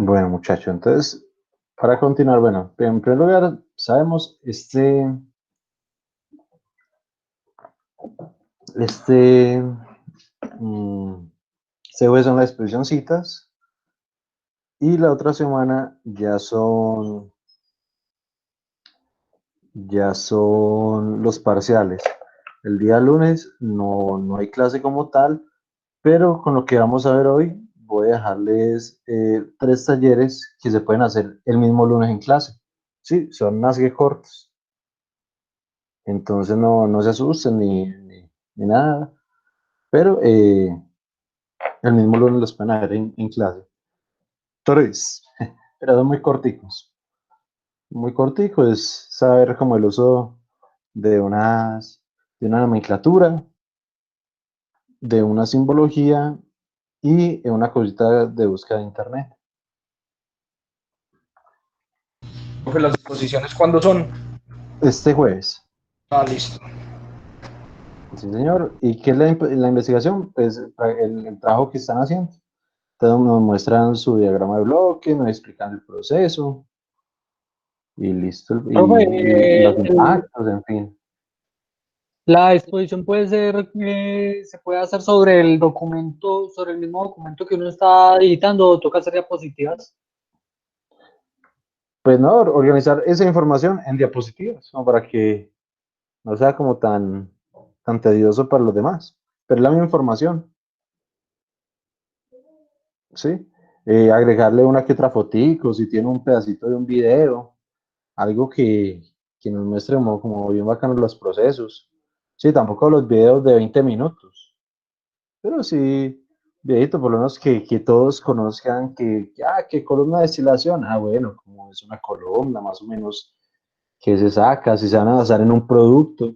Bueno, muchacho, entonces, para continuar, bueno, en primer lugar, sabemos, este, mm, este jueves son las exposición citas y la otra semana ya son los parciales. El día lunes no hay clase como tal, pero con lo que vamos a ver hoy, voy a dejarles 3 talleres que se pueden hacer el mismo lunes en clase. Sí, son más que cortos. Entonces no se asusten ni nada, pero el mismo lunes los pueden ver en clase. Tres, pero son muy corticos. Muy cortico es saber como el uso de de una nomenclatura, de una simbología y una cosita de búsqueda de internet. Profe, las exposiciones, ¿cuándo son? Este jueves. Ah, listo. Sí, señor. ¿Y qué es la investigación? Pues el trabajo que están haciendo. Entonces nos muestran su diagrama de bloque, nos explican el proceso, y listo, Profe, y los impactos, en fin. la exposición puede ser, se puede hacer sobre el documento, sobre el mismo documento que uno está editando, o toca hacer diapositivas. Pues no, organizar esa información en diapositivas, como para que no sea como tan tedioso para los demás. Pero es la misma información, ¿sí? Agregarle una que otra fotico, si tiene un pedacito de un video, algo que nos muestre como bien bacano los procesos. Sí, tampoco los videos de 20 minutos. Pero sí, viejito, por lo menos que todos conozcan que columna de destilación. Ah, bueno, como es una columna, más o menos, que se saca, si se van a basar en un producto.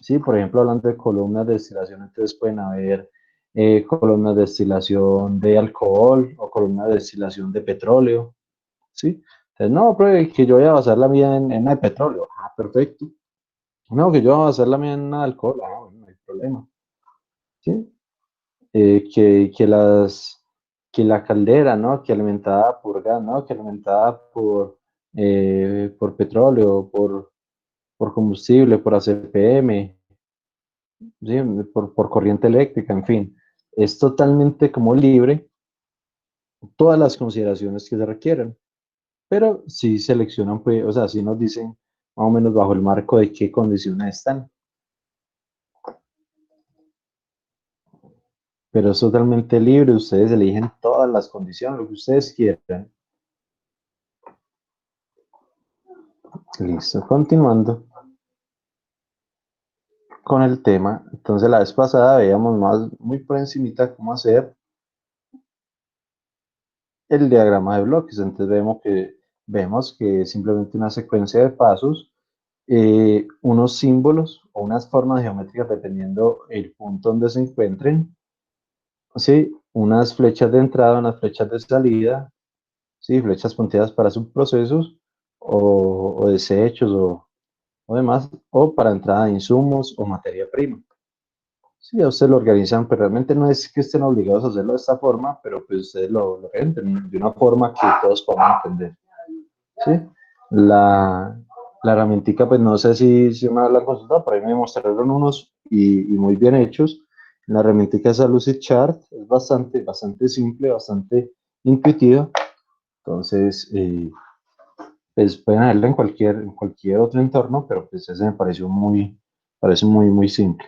Sí, por ejemplo, hablando de columnas de destilación, entonces pueden haber columnas de destilación de alcohol o columnas de destilación de petróleo. Sí, entonces, no, pero que yo voy a basar la mía en la de petróleo. Ah, perfecto. No, que yo voy a basar la mía en la de alcohol. Ah, bueno, no hay problema. Sí, que la caldera, ¿no? Que alimentada por gas, ¿no? Que alimentada por petróleo, por combustible, por ACPM, ¿sí? Por corriente eléctrica, en fin. Es totalmente como libre todas las consideraciones que se requieran, pero sí seleccionan, pues, o sea, sí nos dicen más o menos bajo el marco de qué condiciones están, pero es totalmente libre, ustedes eligen todas las condiciones, lo que ustedes quieran. Listo, continuando con el tema. Entonces la vez pasada veíamos más muy por encimita cómo hacer el diagrama de bloques. Entonces vemos que es simplemente una secuencia de pasos, unos símbolos o unas formas geométricas dependiendo el punto donde se encuentren, ¿sí? Unas flechas de entrada, unas flechas de salida, ¿sí? Flechas punteadas para subprocesos o desechos o demás, o para entrada de insumos o materia prima. Sí, a ustedes lo organizan, pero realmente no es que estén obligados a hacerlo de esta forma, pero pues ustedes lo organizan de una forma que todos puedan entender. ¿Sí? La herramientica, pues no sé si me la han consultado, por ahí me mostraron unos y muy bien hechos. La herramientica es Lucid Chart, es bastante simple, bastante intuitiva. Entonces, pues pueden hacerlo en cualquier otro entorno, pero pues ese me parece muy simple.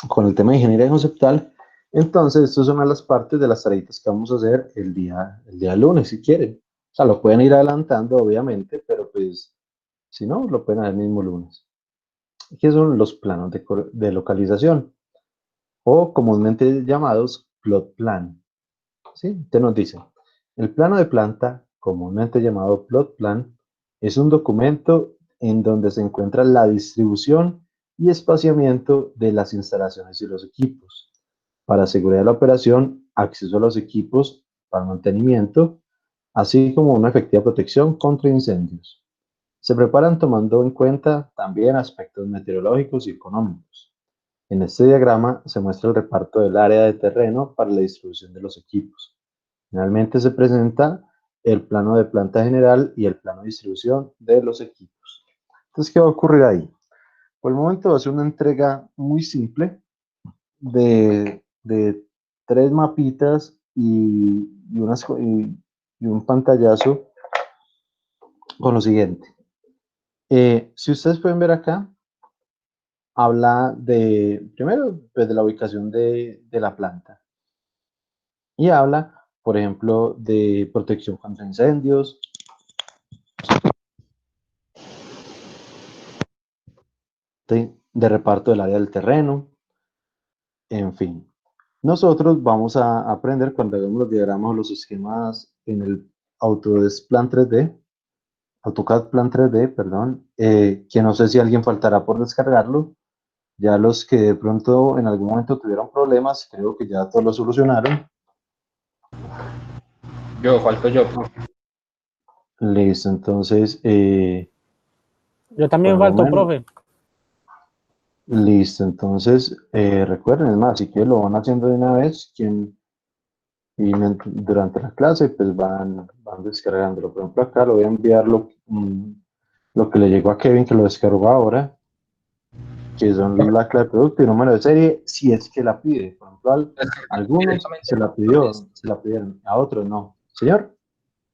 Con el tema de ingeniería conceptual. Entonces, estas son las partes de las tareitas que vamos a hacer el día lunes, si quieren. O sea, lo pueden ir adelantando, obviamente, pero pues, si no, lo pueden hacer el mismo lunes. ¿Qué son los planos de localización? O comúnmente llamados plot plan. ¿Sí? Te nos dice, el plano de planta, comúnmente llamado plot plan, es un documento en donde se encuentra la distribución y espaciamiento de las instalaciones y los equipos para asegurar la operación, acceso a los equipos para mantenimiento, así como una efectiva protección contra incendios. Se preparan tomando en cuenta también aspectos meteorológicos y económicos. En este diagrama se muestra el reparto del área de terreno para la distribución de los equipos. Finalmente se presenta el plano de planta general y el plano de distribución de los equipos. Entonces, ¿qué va a ocurrir ahí? Por el momento va a ser una entrega muy simple de tres mapitas y un pantallazo con lo siguiente. Si ustedes pueden ver acá, habla primero, pues, de la ubicación de la planta. Y habla, por ejemplo, de protección contra incendios, de reparto del área del terreno, en fin. Nosotros vamos a aprender cuando hagamos los diagramas o los esquemas en el Autodesk Plan 3D, AutoCAD Plan 3D, perdón, que no sé si alguien faltará por descargarlo. Ya los que de pronto en algún momento tuvieron problemas, creo que ya todos lo solucionaron. Falto yo, profe. Listo, entonces, Yo por también el falto, momento, profe. listo, entonces, recuerden, es más, si que lo van haciendo de una vez, durante la clase, pues van descargándolo. Por ejemplo, acá lo voy a enviar lo que le llegó a Kevin, que lo descargó ahora, que son la clave de producto y número de serie, si es que la pide. Por ejemplo, a algunos Directamente se la se la pidieron, a otros no. Señor,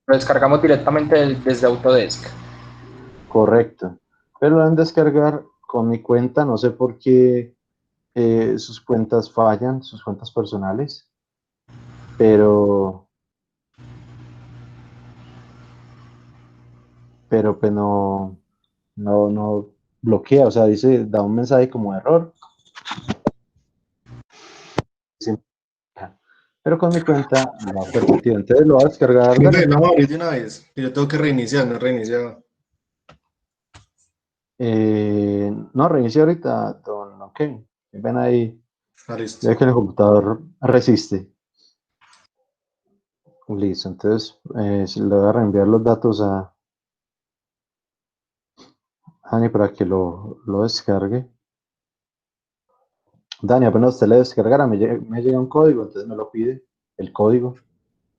lo descargamos directamente desde Autodesk. correcto. Pero lo van a descargar con mi cuenta, no sé por qué sus cuentas fallan, sus cuentas personales, pero, pero pues no bloquea, o sea, da un mensaje como de error. Pero con mi cuenta va permitido. Entonces lo va a descargar, Profe, Dani. no va a abrir de una vez. Que yo tengo que reiniciar, no he reiniciado. No, reinicia ahorita, don, ok. Ven ahí, Ah, listo. ya que el computador resiste. Listo, entonces si le voy a reenviar los datos a Dani para que lo descargue. Dani, apenas usted le descargara, me llega un código, entonces me lo pide, el código.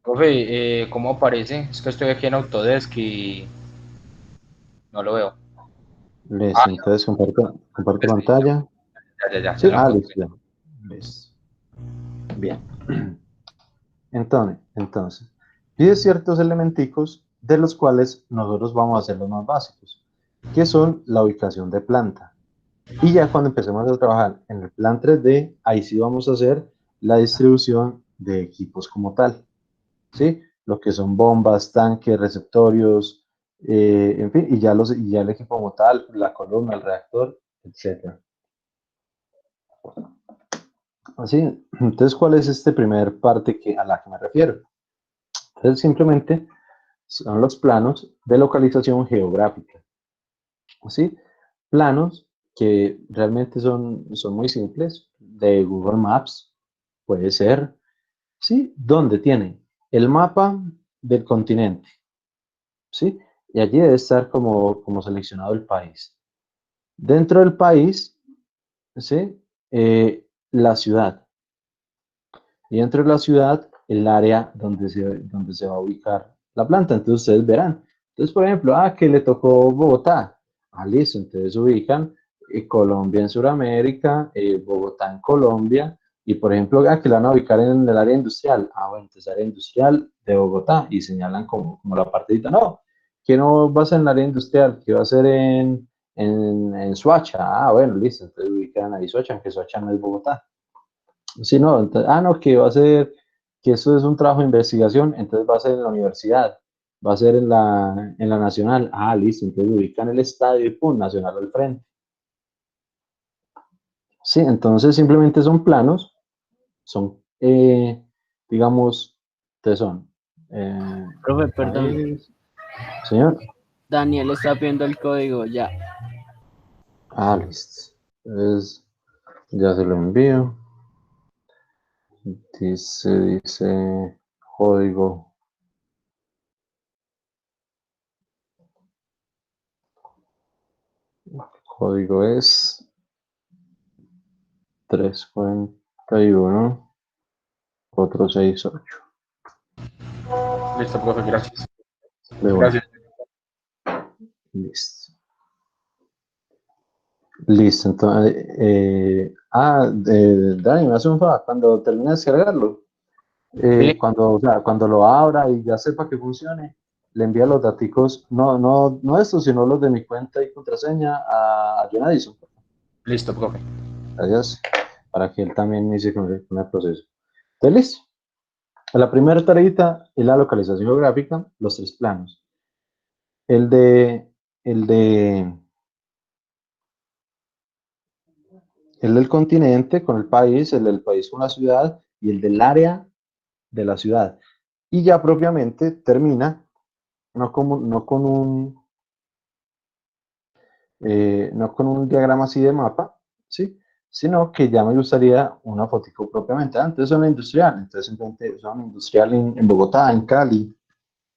Profe, ¿cómo aparece? Es que estoy aquí en Autodesk y no lo veo. Ah, Listo, entonces comparto pantalla. ya Sí, lo encontré. listo, ya. Listo. Bien. Entonces, pide ciertos elementicos de los cuales nosotros vamos a hacer los más básicos, que son la ubicación de planta. Y ya cuando empecemos a trabajar en el plan 3D, ahí sí vamos a hacer la distribución de equipos como tal, ¿sí? Lo que son bombas, tanques, receptorios, en fin, y ya el equipo como tal, la columna, el reactor, etcétera. Así, entonces, ¿cuál es este primer parte a la que me refiero? Entonces, simplemente son los planos de localización geográfica, ¿sí? Planos que realmente son muy simples, de Google Maps, puede ser, ¿sí? Donde tiene el mapa del continente, ¿sí? Y allí debe estar como seleccionado el país. Dentro del país, ¿sí? La ciudad. Y dentro de la ciudad, el área donde se va a ubicar la planta. Entonces ustedes verán. Entonces, por ejemplo, que le tocó Bogotá. Listo. Entonces ubican Colombia en Sudamérica, Bogotá en Colombia. Y por ejemplo, que la van a ubicar en el área industrial. Bueno, entonces área industrial de Bogotá. Y señalan como la partidita. No, que no va a ser en el área industrial, que va a ser en Soacha. Bueno, listo. Entonces ubican ahí Soacha, aunque Soacha no es Bogotá. Sí, no, no, que va a ser, que eso es un trabajo de investigación, entonces va a ser en la universidad, va a ser en la nacional. Listo, entonces ubican el estadio y pum, nacional al frente. Sí, entonces simplemente son planos, son, digamos, ustedes son Profe, perdón. país, señor. Daniel está viendo el código ya. Listo. Entonces, ya se lo envío. Dice código. código es 341-468. Listo, profe, gracias. De bueno. Gracias. Listo. Listo, entonces, Dani, me hace un favor, cuando termine de descargarlo, Sí, o sea, cuando lo abra y ya sepa que funcione, le envía los daticos, no estos, sino los de mi cuenta y contraseña a John Addison. listo, profe. Gracias, para que él también inicie con el proceso. Entonces, listo. La primera tareita es la localización geográfica, los 3 planos. El de, el de, el del continente con el país, el del país con la ciudad y el del área de la ciudad. Y ya propiamente termina no con un diagrama así de mapa, ¿sí? Sino que ya me gustaría una fotico propiamente. Antes zona industrial, entonces simplemente zona industrial en Bogotá, en Cali,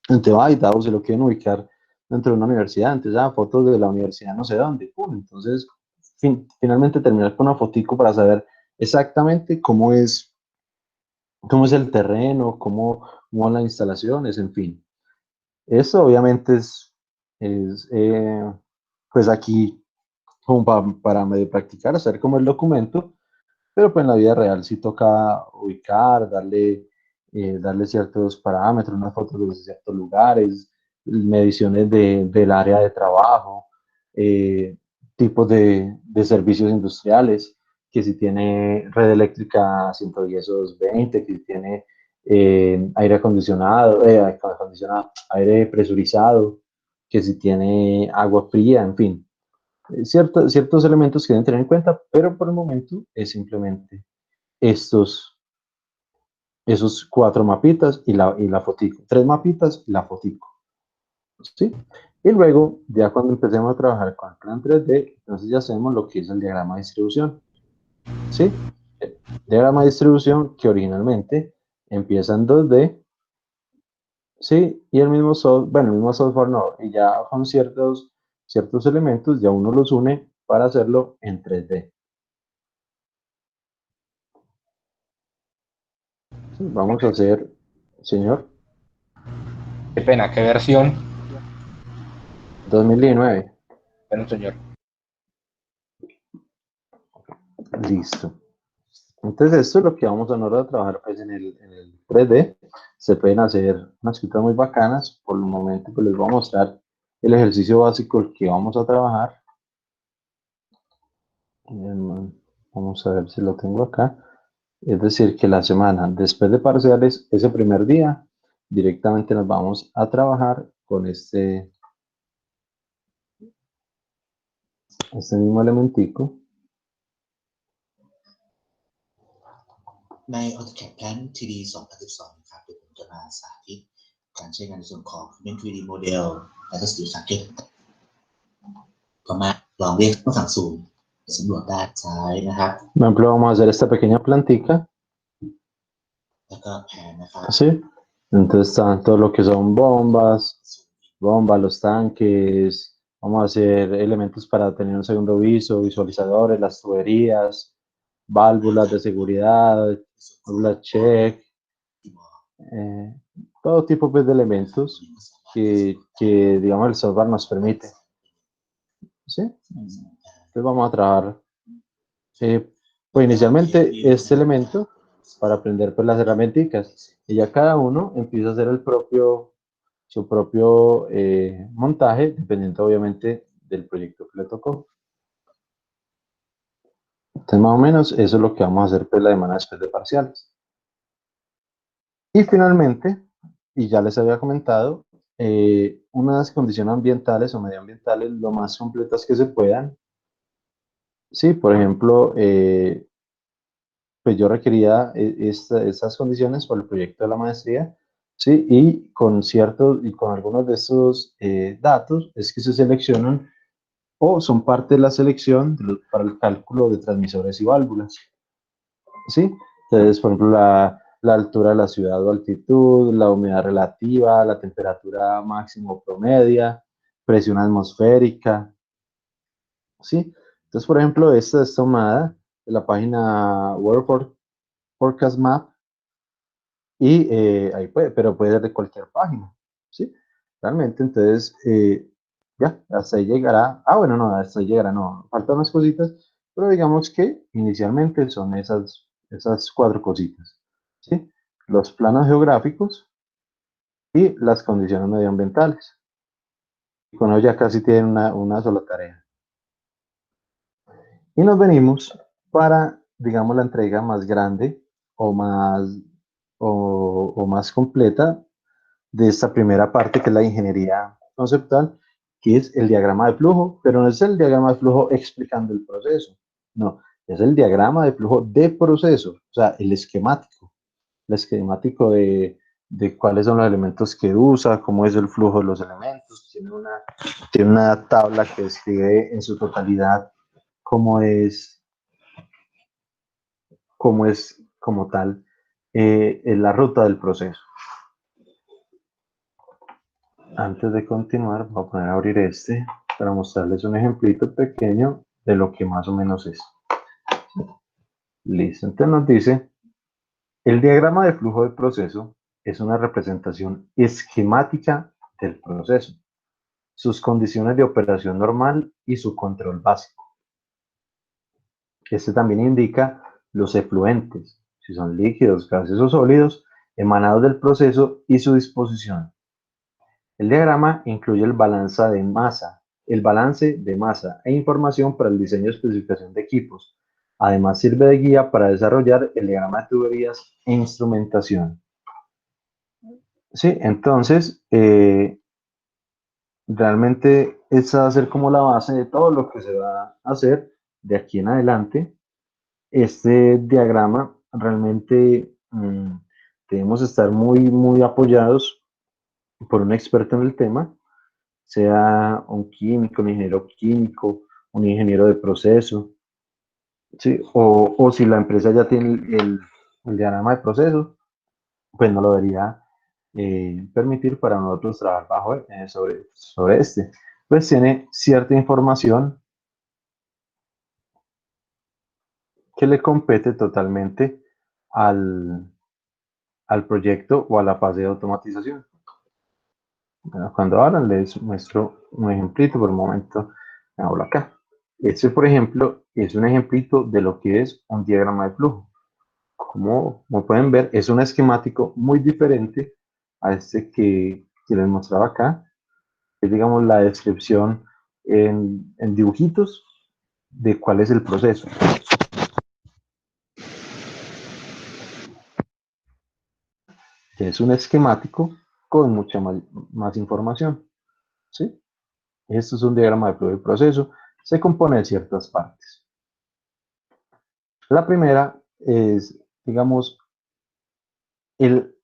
en Tebaida, o se lo quieren ubicar dentro de una universidad, entonces fotos de la universidad no sé dónde, ¡pum! Entonces finalmente terminar con una fotico para saber exactamente cómo es el terreno, cómo van las instalaciones, en fin. Eso obviamente es pues aquí como para medio practicar, hacer como el documento, pero pues en la vida real sí toca ubicar, darle ciertos parámetros, unas fotos de ciertos lugares, mediciones del área de trabajo, tipos de servicios industriales, que si tiene red eléctrica 110-220, que si tiene aire presurizado, que si tiene agua fría, en fin, ciertos elementos que deben tener en cuenta, pero por el momento es simplemente esos 4 mapitas y la fotico, 3 mapitas y la fotico, ¿sí? Y luego, ya cuando empecemos a trabajar con el plan 3D, entonces ya hacemos lo que es el diagrama de distribución, ¿sí? El diagrama de distribución que originalmente empieza en 2D, ¿sí? Y el mismo software no, y ya con ciertos elementos ya uno los une para hacerlo en 3D. Sí, vamos a hacer, señor, Qué pena, ¿qué versión? 2019. Bueno, señor. Listo. Entonces, esto es lo que vamos a ahora a trabajar pues, en el 3D. Se pueden hacer unas cositas muy bacanas. Por el momento, pues les voy a mostrar el ejercicio básico el que vamos a trabajar. Vamos a ver si lo tengo acá. Es decir, que la semana después de parciales, ese primer día, directamente nos vamos a trabajar con este mismo elementico. ใน AutoCAD Plan 3D 2012 นะครับเดี๋ยวผมจะมาสาธิตการใช้งานในส่วนของ Human 3D Model และก็ Steel Structure ก็มาลองเรียกตัวสั่งสูงสำรวจด้านซ้ายนะครับ Por ejemplo, vamos a hacer esta pequeña plantica. แล้วก็แผนนะครับ ¿Sí? Entonces están todo lo que son bombas, los tanques, vamos a hacer elementos para tener un segundo visualizadores, las tuberías, válvulas de seguridad, válvulas check, todo tipo pues, de elementos que digamos el software nos permite. ¿Sí? Entonces vamos a trabajar pues inicialmente este elemento para aprender pues las herramientas y ya cada uno empieza a hacer su propio montaje dependiendo obviamente del proyecto que le tocó. Entonces más o menos eso es lo que vamos a hacer pues la semana después de parciales. Y finalmente, y ya les había comentado, unas condiciones ambientales o medioambientales lo más completas que se puedan. Sí, por ejemplo, pues yo requería estas condiciones por el proyecto de la maestría, ¿sí? Y con algunos de estos datos es que se seleccionan o son parte de la selección para el cálculo de transmisores y válvulas, ¿sí? Entonces, por ejemplo, la altura de la ciudad o altitud, la humedad relativa, la temperatura máxima o promedia, presión atmosférica, ¿sí? Entonces, por ejemplo, esta es tomada de la página Forecast Map y ahí puede, pero puede ser de cualquier página, ¿sí? Realmente, entonces, ya, hasta ahí llegará. Ah, bueno, no, hasta ahí llegará, no, faltan unas cositas, pero digamos que inicialmente son esas 4 cositas, ¿sí? Los planos geográficos y las condiciones medioambientales. Y con ello ya casi tienen una sola tarea. Y nos venimos para, digamos, la entrega más grande o más, o más completa de esta primera parte, que es la ingeniería conceptual, que es el diagrama de flujo, pero no es el diagrama de flujo explicando el proceso, no, es el diagrama de flujo de proceso, o sea, el esquemático de cuáles son los elementos que usa, cómo es el flujo de los elementos, tiene una tabla que describe en su totalidad cómo es, como tal en la ruta del proceso. Antes de continuar, voy a poner a abrir este para mostrarles un ejemplito pequeño de lo que más o menos es. Listo, entonces nos dice, el diagrama de flujo de proceso es una representación esquemática del proceso, sus condiciones de operación normal y su control básico. Este también indica los efluentes, si son líquidos, gases o sólidos, emanados del proceso y su disposición. El diagrama incluye el balance de masa e información para el diseño y especificación de equipos. Además, sirve de guía para desarrollar el diagrama de tuberías e instrumentación. Sí, entonces, realmente esa va a ser como la base de todo lo que se va a hacer de aquí en adelante. Este diagrama realmente debemos estar muy, muy apoyados por un experto en el tema, sea un químico, un ingeniero químico, un ingeniero de proceso, ¿sí? O si la empresa ya tiene el diagrama de proceso, pues no lo debería permitir para nosotros trabajar sobre este. Pues tiene cierta información que le compete totalmente al, al proyecto o a la fase de automatización. Bueno, cuando hablan les muestro un ejemplito, por el momento me hablo acá. Este, por ejemplo, es un ejemplito de lo que es un diagrama de flujo. Como pueden ver, es un esquemático muy diferente a este que les mostraba acá. Es, digamos, la descripción en dibujitos de cuál es el proceso. Es un esquemático con mucha más información, ¿sí? Esto es un diagrama de flujo y proceso. Se compone de ciertas partes. La primera es, digamos, el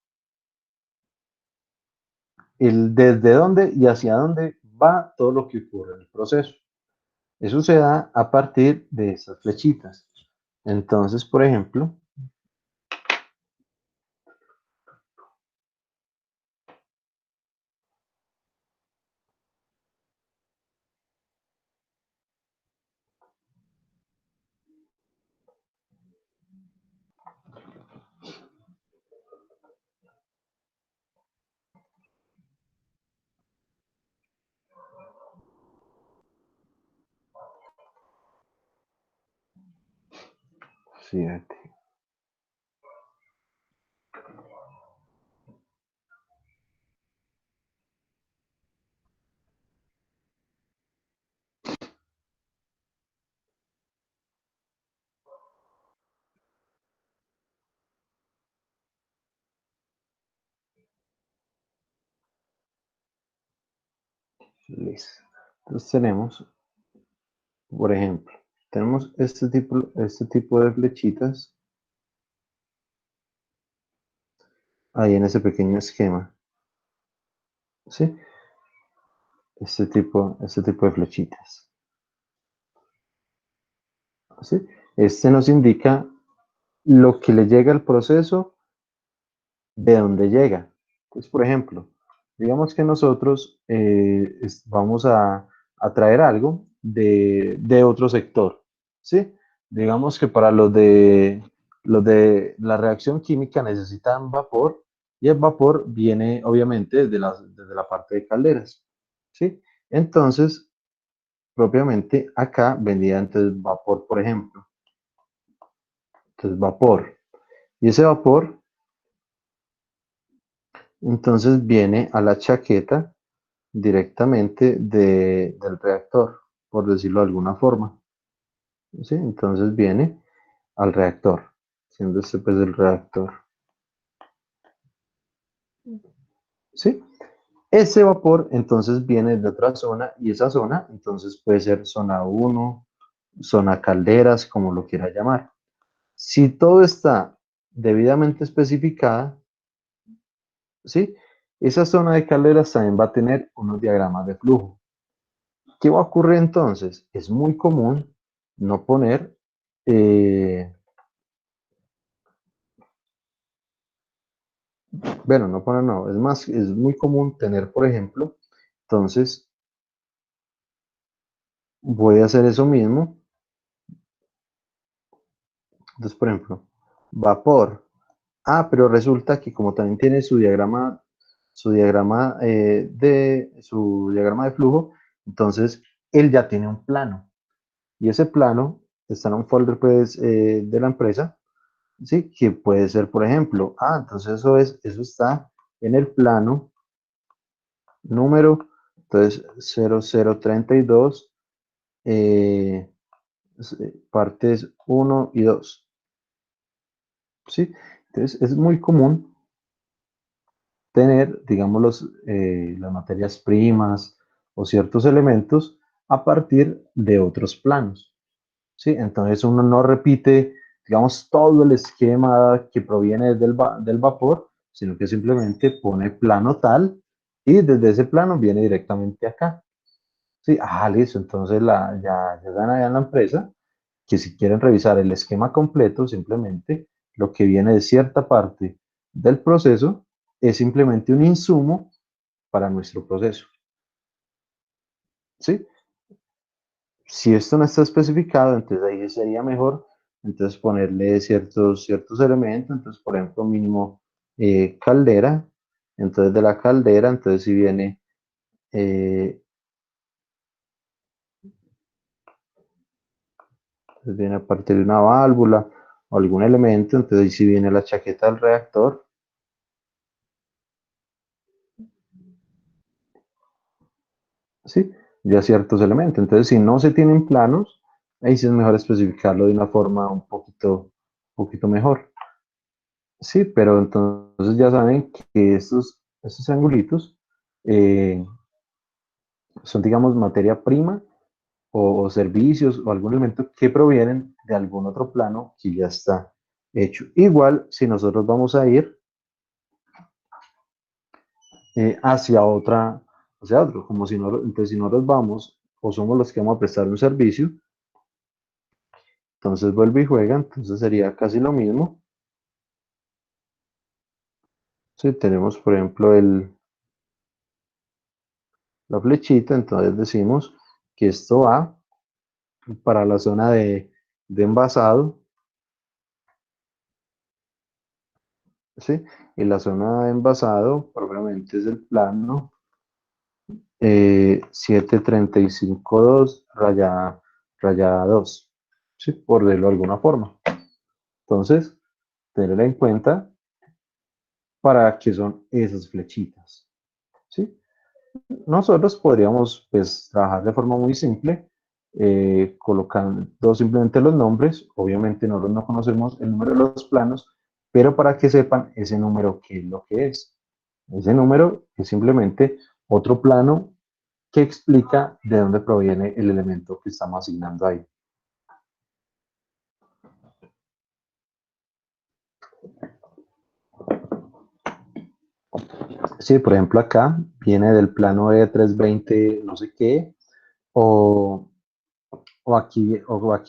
desde dónde y hacia dónde va todo lo que ocurre en el proceso. Eso se da a partir de esas flechitas. Entonces, por ejemplo, fíjate. Listo. Entonces tenemos, por ejemplo, tenemos este tipo de flechitas ahí en ese pequeño esquema, ¿sí? Este tipo de flechitas, ¿sí? Este nos indica lo que le llega al proceso, de dónde llega. Entonces, por ejemplo, digamos que nosotros vamos a traer algo de otro sector, ¿sí? Digamos que para los de la reacción química necesitan vapor, y el vapor viene obviamente desde la parte de calderas, ¿sí? Entonces, propiamente acá vendría entonces vapor, por ejemplo. Entonces, vapor. Y ese vapor, entonces viene a la chaqueta directamente del reactor, por decirlo de alguna forma, ¿sí? Entonces viene al reactor, siendo este pues el reactor, ¿sí? Ese vapor entonces viene de otra zona, y esa zona entonces puede ser zona 1, zona calderas, como lo quiera llamar. Si todo está debidamente especificada, ¿sí? Esa zona de calderas también va a tener unos diagramas de flujo. ¿Qué va a ocurrir entonces? Es muy común no poner bueno, no poner no, es más, es muy común tener, por ejemplo, entonces voy a hacer eso mismo. Entonces, por ejemplo, vapor. Ah, pero resulta que como también tiene su diagrama su diagrama de flujo, entonces él ya tiene un plano. Y ese plano está en un folder pues, de la empresa, ¿sí? Que puede ser, por ejemplo, entonces eso está en el plano número, entonces 0032, partes 1 y 2, ¿sí? Entonces es muy común tener, digamos, las materias primas o ciertos elementos a partir de otros planos, ¿sí? Entonces uno no repite, digamos, todo el esquema que proviene del vapor, sino que simplemente pone plano tal, y desde ese plano viene directamente acá. Sí, listo, entonces ya dan allá en la empresa que si quieren revisar el esquema completo, simplemente lo que viene de cierta parte del proceso es simplemente un insumo para nuestro proceso. ¿Sí? Si esto no está especificado, entonces ahí sería mejor entonces ponerle ciertos elementos, entonces por ejemplo mínimo caldera, entonces de la caldera, entonces si viene entonces viene a partir de una válvula o algún elemento, entonces ahí sí viene la chaqueta del reactor. ¿Sí? Ya ciertos elementos. Entonces, si no se tienen planos, ahí sí es mejor especificarlo de una forma un poquito mejor. Sí, pero entonces ya saben que estos triangulitos son, digamos, materia prima o servicios o algún elemento que provienen de algún otro plano que ya está hecho. Igual, si nosotros vamos a ir hacia otro, como si no, entonces si nosotros vamos o somos los que vamos a prestar un servicio, entonces vuelve y juega, entonces sería casi lo mismo. Si tenemos, por ejemplo, la flechita, entonces decimos que esto va para la zona de envasado, ¿sí? Y la zona de envasado probablemente es el plano 7352 raya 2, ¿sí? Por decirlo de alguna forma. Entonces, tener en cuenta para qué son esas flechitas, ¿sí? Nosotros podríamos pues, trabajar de forma muy simple, colocando simplemente los nombres. Obviamente nosotros no conocemos el número de los planos, pero para que sepan ese número qué es lo que es. Ese número es simplemente otro plano que explica de dónde proviene el elemento que estamos asignando ahí. Sí, por ejemplo acá viene del plano E320 no sé qué, o aquí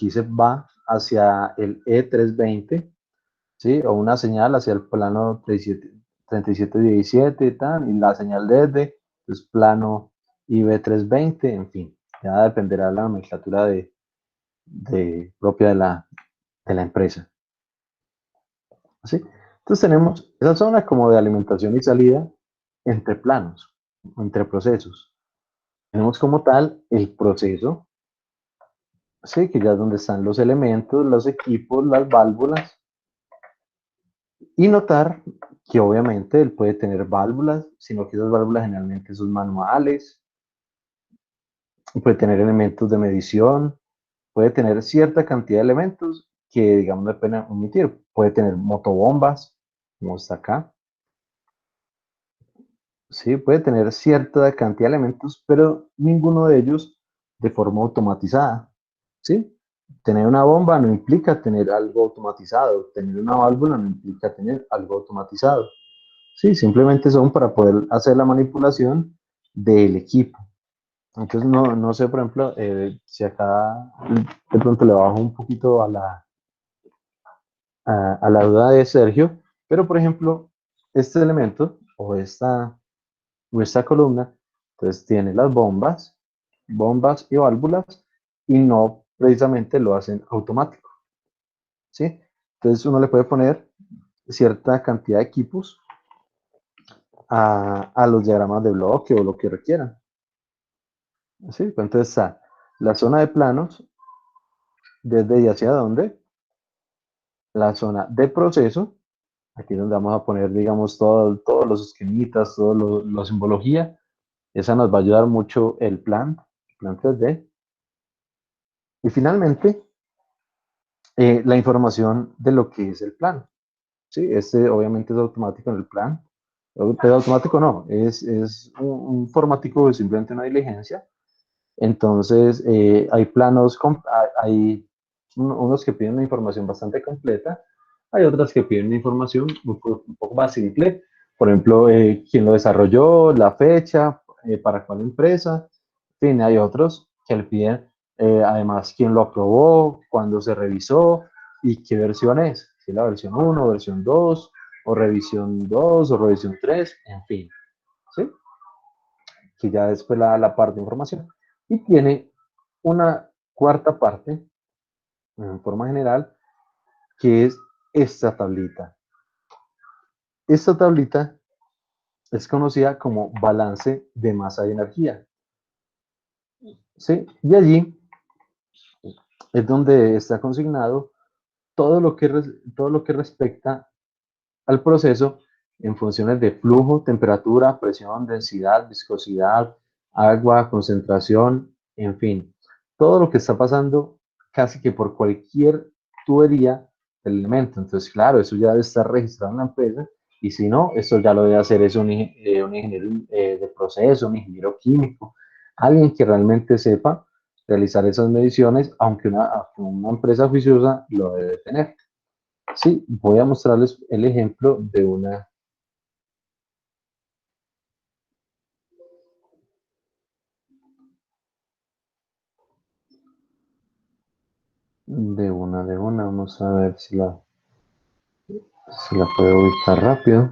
se va hacia el E320, ¿sí? O una señal hacia el plano 3717 y la señal desde, pues plano IB320, en fin. Ya dependerá de la nomenclatura propia de la empresa. ¿Sí? Entonces tenemos esa zona como de alimentación y salida entre planos, entre procesos. Tenemos como tal el proceso, ¿sí? Que ya es donde están los elementos, los equipos, las válvulas. Y notar que obviamente él puede tener válvulas, sino que esas válvulas generalmente son manuales, puede tener elementos de medición, puede tener cierta cantidad de elementos que, digamos, no es pena omitir. Puede tener motobombas, como está acá. Sí, puede tener cierta cantidad de elementos, pero ninguno de ellos de forma automatizada. ¿Sí? Tener una bomba no implica tener algo automatizado. Tener una válvula no implica tener algo automatizado. Sí, simplemente son para poder hacer la manipulación del equipo. Entonces, no sé, por ejemplo, si acá de pronto le bajo un poquito a la duda de Sergio, pero por ejemplo, este elemento o esta columna, entonces tiene las bombas y válvulas, y no precisamente lo hacen automático, ¿sí? Entonces uno le puede poner cierta cantidad de equipos a los diagramas de bloque o lo que requieran. ¿Sí? Entonces está la zona de planos, desde y hacia dónde, la zona de proceso, aquí es donde vamos a poner, digamos, todos los esquemitas, toda la simbología. Esa nos va a ayudar mucho el plan 3D. Y finalmente, la información de lo que es el plan. ¿Sí? Este obviamente es automático en el plan, pero automático no, es un formático de simplemente una diligencia. Entonces, hay planos, hay unos que piden una información bastante completa, hay otras que piden una información un poco más simple, por ejemplo, quién lo desarrolló, la fecha, para cuál empresa, en fin, hay otros que le piden además quién lo aprobó, cuándo se revisó y qué versión es, si es la versión 1, versión 2, o revisión 2, o revisión 3, en fin, ¿sí? Que ya es pues, la parte de información. Y tiene una cuarta parte, en forma general, que es esta tablita. Esta tablita es conocida como balance de masa y energía. ¿Sí? Y allí es donde está consignado todo lo que respecta al proceso en funciones de flujo, temperatura, presión, densidad, viscosidad, agua, concentración, en fin, todo lo que está pasando casi que por cualquier tubería del elemento. Entonces, claro, eso ya debe estar registrado en la empresa y si no, eso ya lo debe hacer es un ingeniero de proceso, un ingeniero químico, alguien que realmente sepa realizar esas mediciones, aunque una empresa juiciosa lo debe tener. Sí, voy a mostrarles el ejemplo vamos a ver si la puedo ubicar rápido.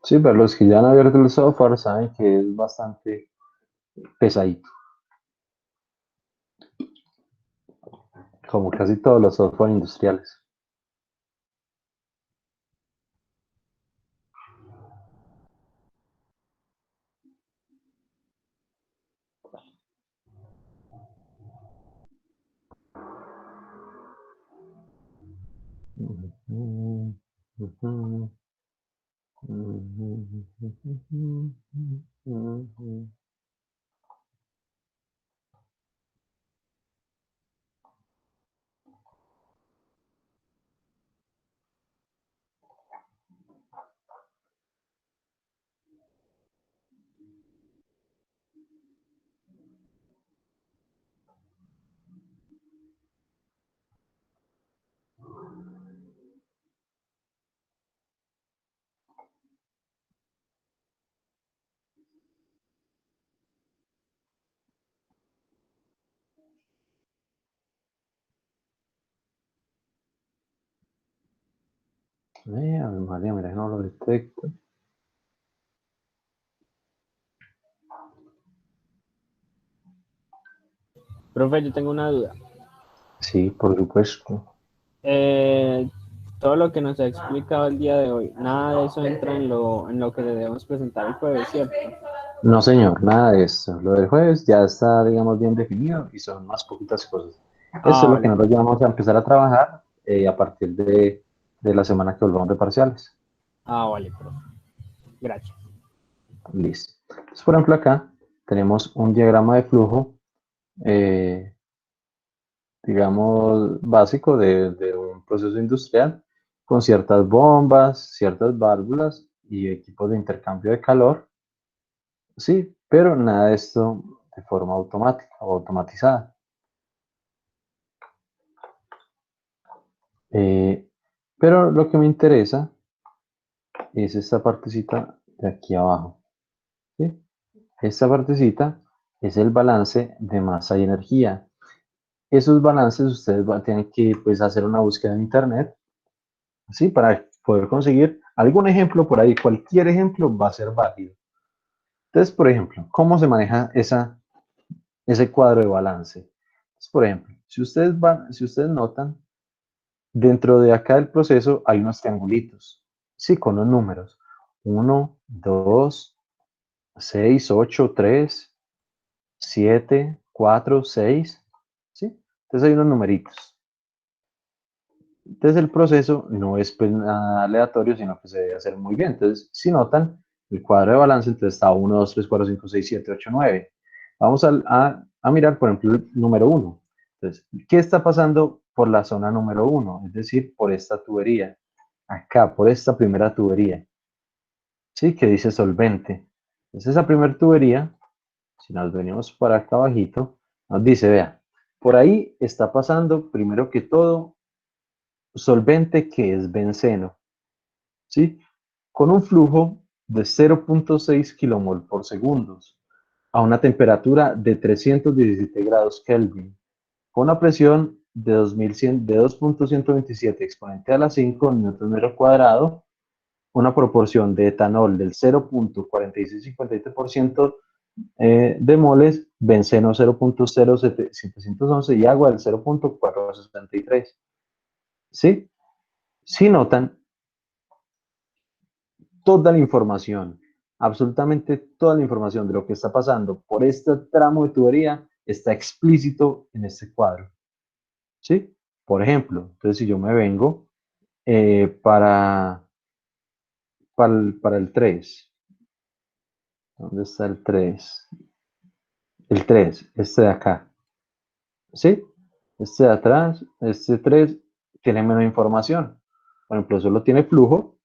Sí, pero los que ya han abierto el software saben que es bastante pesadito, como casi todos los software industriales. A ver, María, mira, no lo detecto. Profe, yo tengo una duda. Sí, por supuesto. Todo lo que nos ha explicado el día de hoy, nada de eso entra en lo que debemos presentar el jueves, ¿cierto? No, señor, nada de eso. Lo del jueves ya está, digamos, bien definido y son más poquitas cosas. Eso es lo que Vale. nosotros ya vamos a empezar a trabajar a partir de la semana que volvamos de parciales. Vale, profe. Gracias. Listo. Entonces, por ejemplo, acá tenemos un diagrama de flujo, digamos, básico de un proceso industrial con ciertas bombas, ciertas válvulas y equipos de intercambio de calor. Sí, pero nada de esto de forma automática o automatizada. Pero lo que me interesa es esta partecita de aquí abajo. ¿Sí? Esta partecita es el balance de masa y energía. Esos balances ustedes van a tener que pues, hacer una búsqueda en internet, ¿sí? Para poder conseguir algún ejemplo por ahí. Cualquier ejemplo va a ser válido. Entonces, por ejemplo, ¿cómo se maneja ese cuadro de balance? Entonces, por ejemplo, si ustedes notan, dentro de acá del proceso hay unos triangulitos, sí, con los números. 1, 2, 6, 8, 3, 7, 4, 6, ¿sí? Entonces hay unos numeritos. Entonces el proceso no es pues, nada aleatorio, sino que se debe hacer muy bien. Entonces, si notan, el cuadro de balance, entonces está 1, 2, 3, 4, 5, 6, 7, 8, 9. Vamos a mirar, por ejemplo, el número 1. Entonces, ¿qué está pasando por la zona número 1? Es decir, por esta tubería. Acá, por esta primera tubería. ¿Sí? Que dice solvente. Entonces, esa primera tubería, si nos venimos para acá abajito, nos dice, vea, por ahí está pasando, primero que todo, solvente que es benceno, ¿sí? Con un flujo de 0.6 kilomol por segundo a una temperatura de 317 grados Kelvin, con una presión de 2.127 exponente a la 5 newton metro cuadrado, una proporción de etanol del 0.4657% de moles, benceno 0.0711 y agua del 0.463. ¿Sí? Si notan, toda la información, absolutamente toda la información de lo que está pasando por este tramo de tubería está explícito en este cuadro. ¿Sí? Por ejemplo, entonces si yo me vengo para el 3, ¿dónde está el 3? El 3, este de acá. ¿Sí? Este de atrás, este 3 tiene menos información. Por ejemplo, solo tiene flujo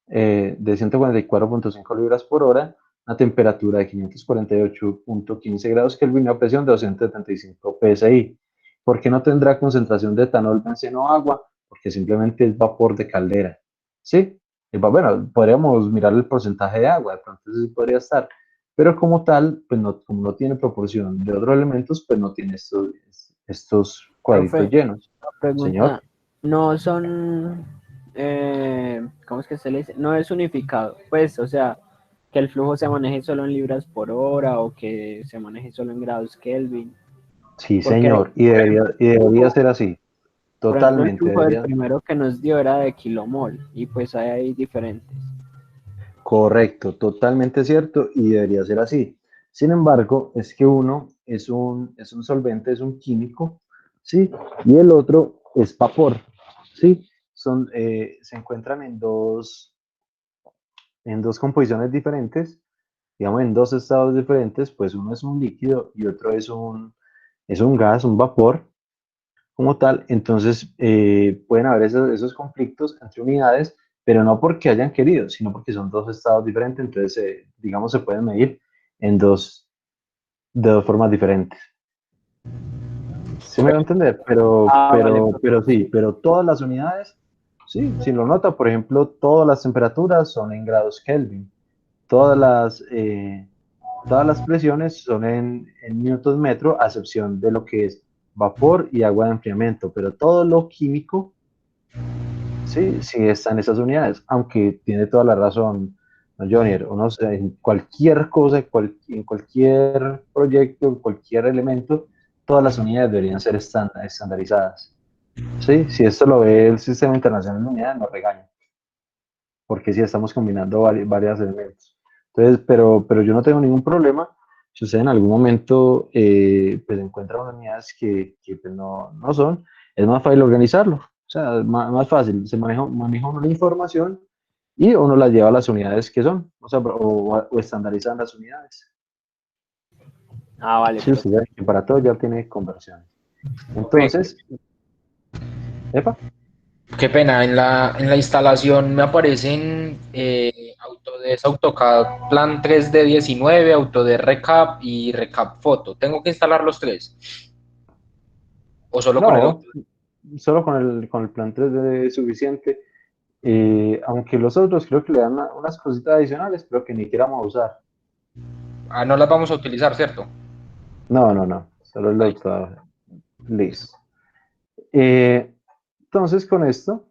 de 144.5 libras por hora, una temperatura de 548.15 grados Kelvin y una presión de 275 psi. ¿Por qué no tendrá concentración de etanol, benceno o agua? Porque simplemente es vapor de caldera. ¿Sí? Bueno, podríamos mirar el porcentaje de agua, de pronto sí podría estar. Pero como tal, pues no, como no tiene proporción de otros elementos, pues no tiene estos cuadritos Profe, llenos. pregunta, Señor. no son, ¿cómo es que se le dice? No es unificado, pues, o sea, que el flujo se maneje solo en libras por hora o que se maneje solo en grados Kelvin, Sí, porque, señor, y debería ser así, por ejemplo, el totalmente, flujo del debería. primero que nos dio era de kilomol y pues hay diferentes. Correcto, totalmente cierto, y debería ser así. Sin embargo, es que uno es un solvente, es un químico, ¿sí? Y el otro es vapor, ¿sí? Se encuentran en dos composiciones diferentes, digamos, en dos estados diferentes, pues uno es un líquido y otro es un gas, un vapor, como tal. Entonces, pueden haber esos conflictos entre unidades, pero no porque hayan querido, sino porque son dos estados diferentes, entonces, digamos, se pueden medir en de dos formas diferentes. ¿Sí me va a entender? Vale, profe, Sí, sí. pero todas las unidades, sí, si lo nota, por ejemplo, todas las temperaturas son en grados Kelvin, todas todas las presiones son en newton metro, a excepción de lo que es vapor y agua de enfriamiento, pero todo lo químico Sí, sí están esas unidades, aunque tiene toda la razón, ¿no, Johnny? Uno, en cualquier cosa, en cualquier proyecto, en cualquier elemento, todas las unidades deberían ser estandarizadas. Sí, si esto lo ve el Sistema Internacional de Unidades, nos regaña, porque si estamos combinando varios elementos. Entonces, pero yo no tengo ningún problema si usted en algún momento pues encuentra unidades que pues no son, es más fácil organizarlo. O sea, es más fácil, maneja uno la información y uno la lleva a las unidades que son, o sea, o estandarizan las unidades. Ah, vale, Sí, usted ya, perfecto. que para todo ya tiene conversiones. Ok, Entonces, epa, qué pena, en la instalación me aparecen Autodesk AutoCAD Plan 3D19, Autodesk Recap y Recap Photo. ¿Tengo que instalar los tres? ¿O solo con el no, Autodesk? solo con el plan 3D es suficiente. Aunque los otros creo que le dan unas cositas adicionales, pero que ni queramos usar. Ah, no las vamos a utilizar, ¿cierto? No, solo el Ahí, doctor. listo. Listo. Eh, entonces, con esto,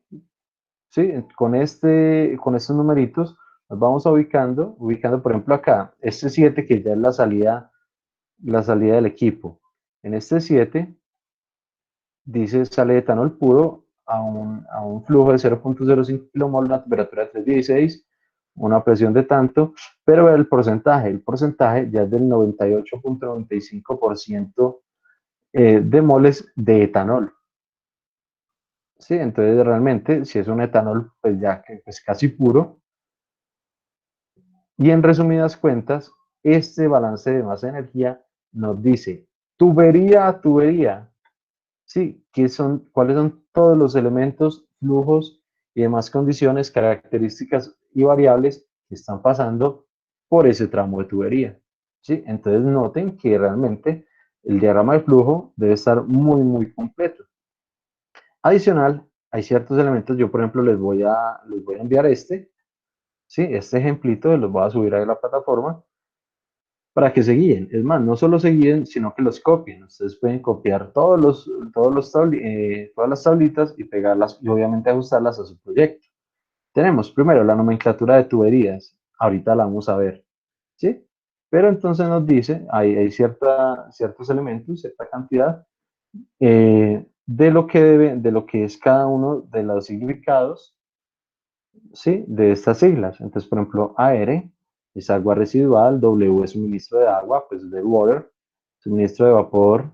¿sí? Con estos numeritos, nos vamos ubicando, por ejemplo, acá, este 7 que ya es la salida del equipo. En este 7 dice sale etanol puro a un flujo de 0.05 kmol, una temperatura de 316, una presión de tanto, pero el porcentaje ya es del 98.95% de moles de etanol. Sí, entonces realmente si es un etanol pues ya que es casi puro, y en resumidas cuentas, este balance de masa de energía nos dice tubería a tubería. Sí, cuáles son todos los elementos, flujos y demás condiciones, características y variables que están pasando por ese tramo de tubería. ¿Sí? Entonces noten que realmente el diagrama de flujo debe estar muy completo. Adicional, hay ciertos elementos, yo por ejemplo les voy a enviar ¿sí? Este ejemplito, los voy a subir a la plataforma para que se guíen. Es más, no solo se guíen, sino que los copien. Ustedes pueden copiar todas las tablitas y pegarlas y obviamente ajustarlas a su proyecto. Tenemos primero la nomenclatura de tuberías. Ahorita la vamos a ver, ¿sí? Pero entonces nos dice, hay ciertos elementos, cierta cantidad de lo que es cada uno de los significados, ¿sí? De estas siglas. Entonces, por ejemplo, AR es agua residual, W es suministro de agua, pues de water, suministro de vapor,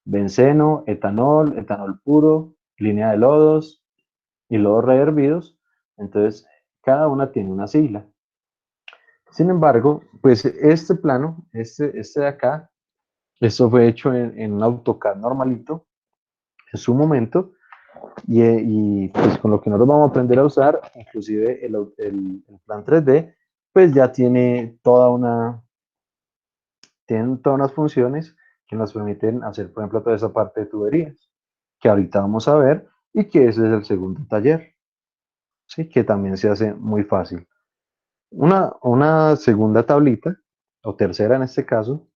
benceno, etanol puro, línea de lodos y lodos rehervidos. Entonces, cada una tiene una sigla. Sin embargo, pues este plano, este de acá, esto fue hecho en un AutoCAD normalito en su momento y pues con lo que nosotros vamos a aprender a usar, inclusive el plan 3D, pues ya tienen todas unas funciones que nos permiten hacer, por ejemplo, toda esa parte de tuberías, que ahorita vamos a ver, y que ese es el segundo taller, ¿sí? Que también se hace muy fácil. Una segunda tablita, o tercera en este caso,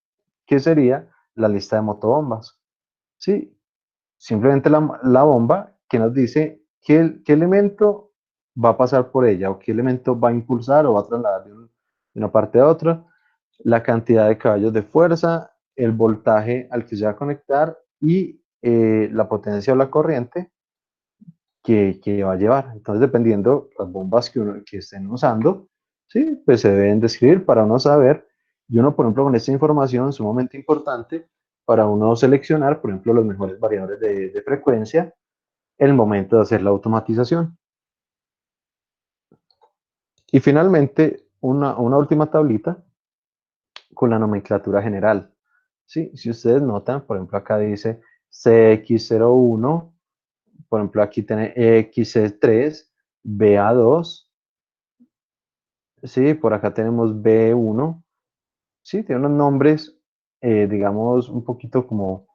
que sería la lista de motobombas, ¿sí? Simplemente la bomba que nos dice qué elemento va a pasar por ella o qué elemento va a impulsar o va a trasladar de una parte a otra, la cantidad de caballos de fuerza, el voltaje al que se va a conectar y la potencia o la corriente que va a llevar. Entonces, dependiendo las bombas que estén usando, ¿sí? Pues se deben describir para uno saber, y uno, por ejemplo, con esta información sumamente importante para uno seleccionar, por ejemplo, los mejores variadores de frecuencia en el momento de hacer la automatización. Y finalmente, una última tablita con la nomenclatura general. ¿Sí? Si ustedes notan, por ejemplo, acá dice CX01, por ejemplo, aquí tiene XC3, BA2, ¿sí? Por acá tenemos B1, ¿sí? Tiene unos nombres, digamos, un poquito como,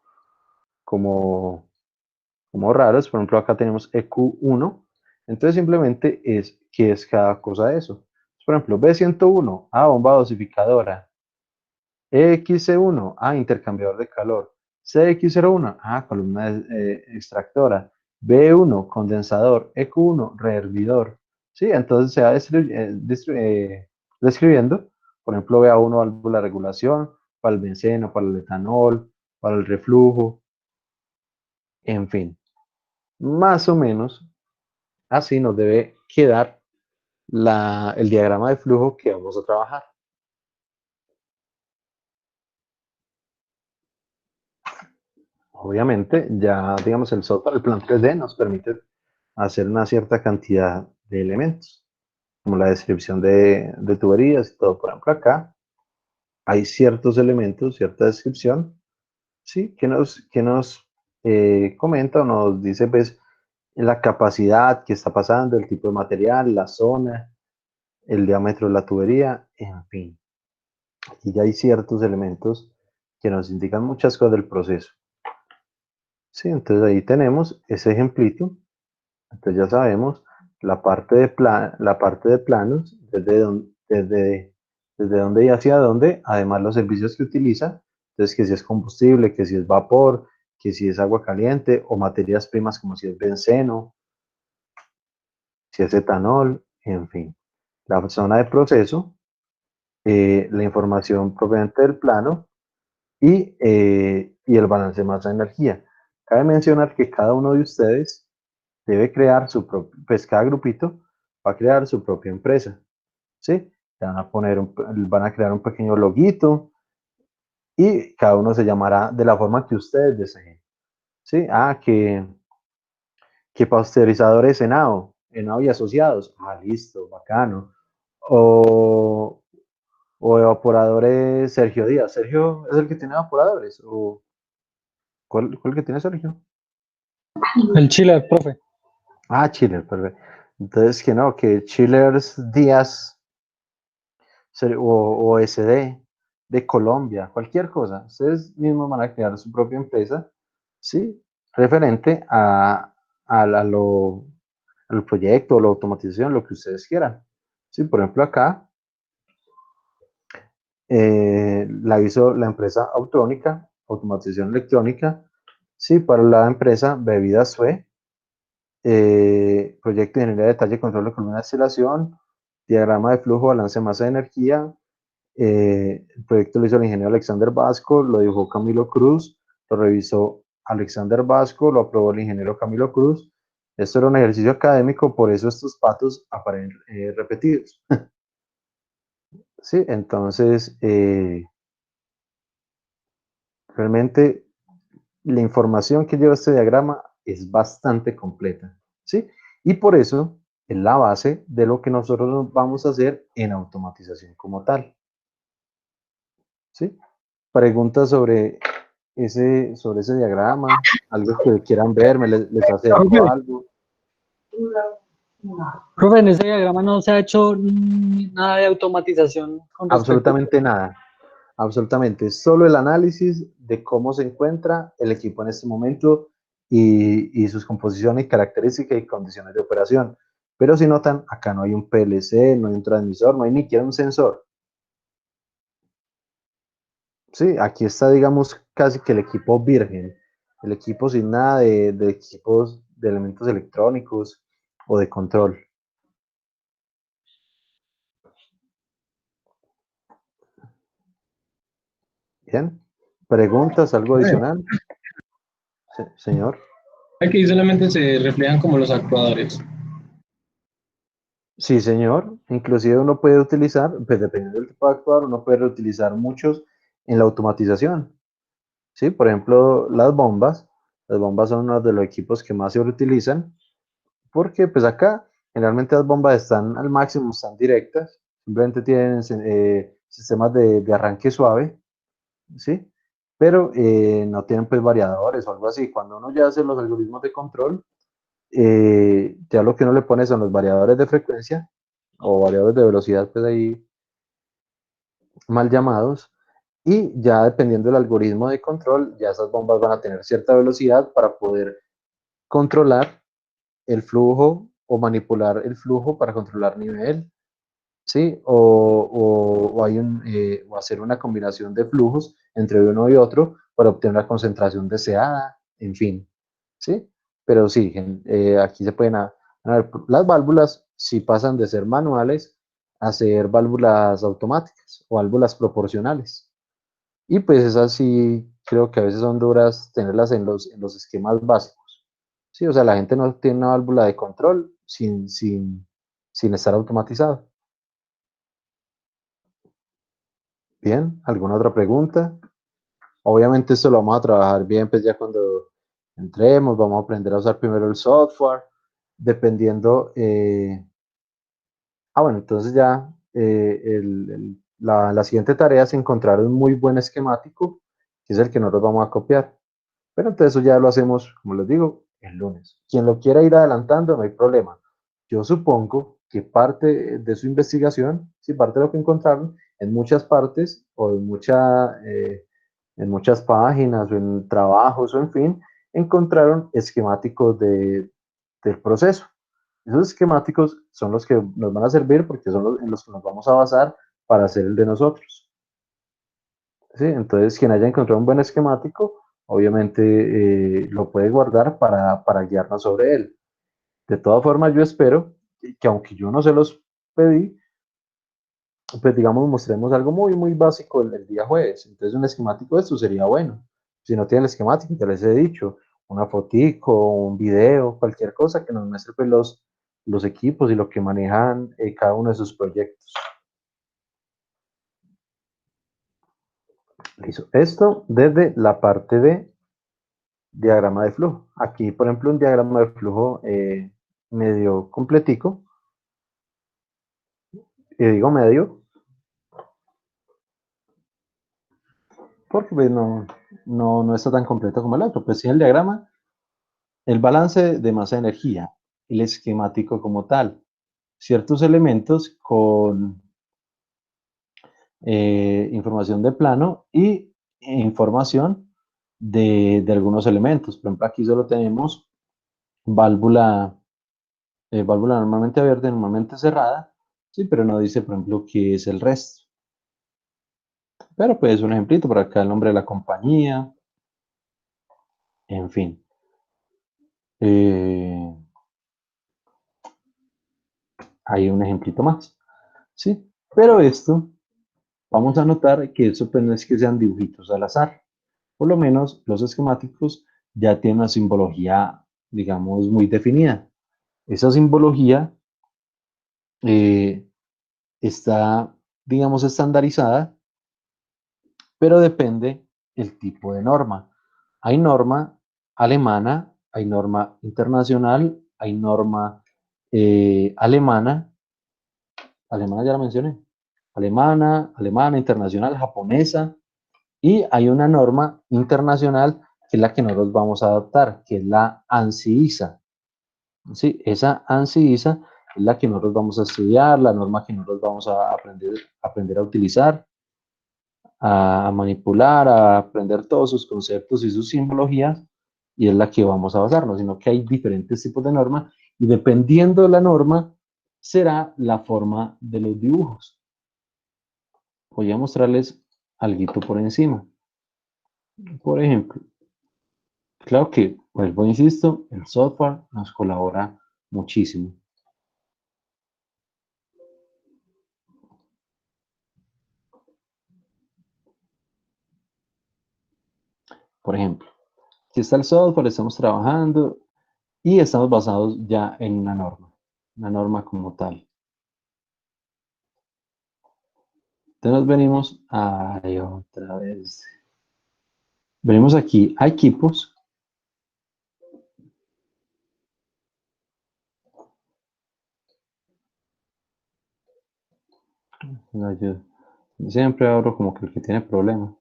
como raros. Por ejemplo, acá tenemos EQ1. Entonces, simplemente es qué es cada cosa de eso. Por ejemplo, B101, bomba dosificadora. EX1, intercambiador de calor. CX01, columna extractora. B1, condensador, EQ1, rehervidor. ¿Sí? Entonces se va describiendo, por ejemplo, BA1, válvula de regulación, para el benceno, para el etanol, para el reflujo, en fin. Más o menos así nos debe quedar el diagrama de flujo que vamos a trabajar. Obviamente, ya digamos el software, el plan 3D nos permite hacer una cierta cantidad de elementos, como la descripción de tuberías y todo. Por ejemplo, acá hay ciertos elementos, cierta descripción, ¿sí? Que nos comenta o nos dice, pues, la capacidad que está pasando, el tipo de material, la zona, el diámetro de la tubería, en fin. Aquí ya hay ciertos elementos que nos indican muchas cosas del proceso. Sí, entonces ahí tenemos ese ejemplito. Entonces ya sabemos la parte de planos, desde dónde y hacia dónde, además los servicios que utiliza, entonces que si es combustible, que si es vapor, que si es agua caliente o materias primas como si es benceno, si es etanol, en fin. La zona de proceso, la información proveniente del plano y el balance de masa de energía. Cabe mencionar que cada uno de ustedes debe crear su propio, pues cada grupito va a crear su propia empresa, ¿sí? Van a crear un pequeño loguito y cada uno se llamará de la forma que ustedes deseen, ¿sí? Que pasteurizadores Henao y asociados, listo, bacano. O, o evaporadores Sergio Díaz. Sergio es el que tiene evaporadores, o ¿cuál que tiene Sergio? El chiller, profe. Chiller, perfecto. Entonces, que no, que Chillers Díaz o SD de Colombia, cualquier cosa. Ustedes mismos van a crear su propia empresa, ¿sí? Referente al proyecto, la automatización, lo que ustedes quieran. ¿Sí? Por ejemplo, acá la hizo la empresa Autónica, Automatización Electrónica, ¿sí? Para la empresa Bebidas Sue, proyecto de ingeniería de detalle, control de columna de destilación, diagrama de flujo, balance de masa de energía. El proyecto lo hizo el ingeniero Alexander Vasco, lo dibujó Camilo Cruz, lo revisó Alexander Vasco, lo aprobó el ingeniero Camilo Cruz. Esto era un ejercicio académico, por eso estos patos aparecen repetidos. Sí, entonces, realmente la información que lleva este diagrama es bastante completa, ¿sí? Y por eso es la base de lo que nosotros vamos a hacer en automatización como tal, ¿sí? Preguntas sobre ese diagrama, algo que quieran ver, les acerco algo. Profe, en ese diagrama no se ha hecho nada de automatización con respecto. Absolutamente nada, absolutamente. Solo el análisis de cómo se encuentra el equipo en este momento y sus composiciones y características y condiciones de operación. Pero si notan, acá no hay un PLC, no hay un transmisor, no hay ni siquiera un sensor. Sí, aquí está, digamos, casi que el equipo virgen, el equipo sin nada de equipos, de elementos electrónicos o de control. Bien, preguntas, algo adicional, señor. Aquí solamente se reflejan como los actuadores. Sí, señor. Inclusive uno puede utilizar, pues dependiendo del tipo de actuador, uno puede reutilizar muchos en la automatización. Sí, por ejemplo, las bombas. Las bombas son uno de los equipos que más se reutilizan porque pues acá generalmente las bombas están al máximo, están directas, simplemente tienen sistemas de arranque suave, ¿sí? Pero no tienen pues variadores o algo así. Cuando uno ya hace los algoritmos de control, ya lo que uno le pone son los variadores de frecuencia o variadores de velocidad, pues ahí mal llamados, y ya dependiendo del algoritmo de control, ya esas bombas van a tener cierta velocidad para poder controlar el flujo o manipular el flujo para controlar nivel, ¿sí? O hacer una combinación de flujos entre uno y otro para obtener la concentración deseada, en fin, ¿sí? pero sí, aquí se pueden a ver, las válvulas sí pasan de ser manuales a ser válvulas automáticas o válvulas proporcionales. Y pues esas sí creo que a veces son duras tenerlas en los esquemas básicos. Sí, o sea, la gente no tiene una válvula de control sin estar automatizado. Bien, ¿alguna otra pregunta? Obviamente esto lo vamos a trabajar bien, pues ya cuando entremos, vamos a aprender a usar primero el software, dependiendo. Bueno, entonces ya la siguiente tarea es encontrar un muy buen esquemático, que es el que nosotros vamos a copiar. Pero entonces eso ya lo hacemos, como les digo, el lunes. Quien lo quiera ir adelantando, no hay problema. Yo supongo que parte de su investigación, si parte de lo que encontraron, en muchas partes o en muchas páginas o en trabajos o en fin, encontraron esquemáticos del proceso. Esos esquemáticos son los que nos van a servir porque son en los que nos vamos a basar para hacer el de nosotros. ¿Sí? Entonces, quien haya encontrado un buen esquemático, obviamente lo puede guardar para guiarnos sobre él. De todas formas, yo espero que aunque yo no se los pedí, pues digamos, mostremos algo muy, muy básico el día jueves. Entonces, un esquemático de esto sería bueno. Si no tiene el esquemático, ya les he dicho, una fotico, un video, cualquier cosa que nos muestre pues, los equipos y lo que manejan cada uno de sus proyectos. Listo. Esto desde la parte de diagrama de flujo. Aquí, por ejemplo, un diagrama de flujo medio completico. Y digo medio porque pues, no está tan completo como el otro. Pues sí, el diagrama, el balance de masa de energía, el esquemático como tal, ciertos elementos con información de plano y información de algunos elementos. Por ejemplo, aquí solo tenemos válvula, válvula normalmente abierta, normalmente cerrada, sí, pero no dice, por ejemplo, qué es el resto. Pero pues un ejemplito, por acá el nombre de la compañía, en fin. Hay un ejemplito más, ¿sí? Pero esto, vamos a notar que eso pues no es que sean dibujitos al azar. Por lo menos los esquemáticos ya tienen una simbología, digamos, muy definida. Esa simbología está, digamos, estandarizada, pero depende el tipo de norma. Hay norma alemana, hay norma internacional, hay norma alemana ya la mencioné, alemana, internacional, japonesa, y hay una norma internacional que es la que nosotros vamos a adoptar, que es la ANSI-ISA. ¿Sí? Esa ANSI-ISA es la que nosotros vamos a estudiar, la norma que nosotros vamos a aprender a utilizar, a manipular, a aprender todos sus conceptos y sus simbologías, y es la que vamos a basarnos, sino que hay diferentes tipos de norma, y dependiendo de la norma, será la forma de los dibujos. Voy a mostrarles algo por encima. Por ejemplo, claro que, vuelvo, insisto, el software nos colabora muchísimo. Por ejemplo, aquí está el software, estamos trabajando y estamos basados ya en una norma como tal. Entonces nos venimos, ay, otra vez. Venimos aquí a equipos. No, yo siempre abro como que el que tiene problema.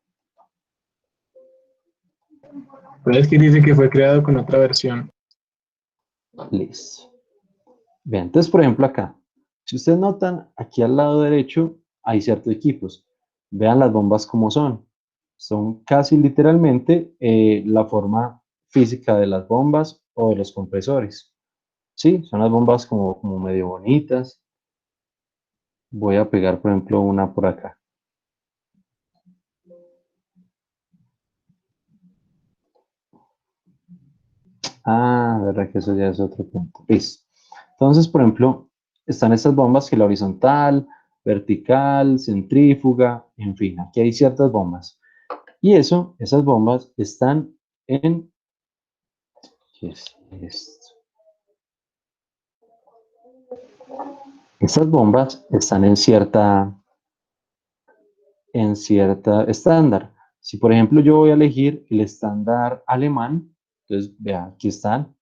Pero es que dice que fue creado con otra versión. Listo. Bien, entonces, por ejemplo, acá, si ustedes notan, aquí al lado derecho hay ciertos equipos. Vean las bombas como son. Son casi literalmente la forma física de las bombas o de los compresores. Sí, son las bombas como medio bonitas. Voy a pegar, por ejemplo, una por acá. Ah, verdad que eso ya es otro punto. Listo. Entonces, por ejemplo, están estas bombas que la horizontal, vertical, centrífuga, en fin, aquí hay ciertas bombas. Y eso, esas bombas están en... ¿Qué es esto? Estas bombas están en cierta estándar. Si, por ejemplo, yo voy a elegir el estándar alemán, entonces, vea, aquí están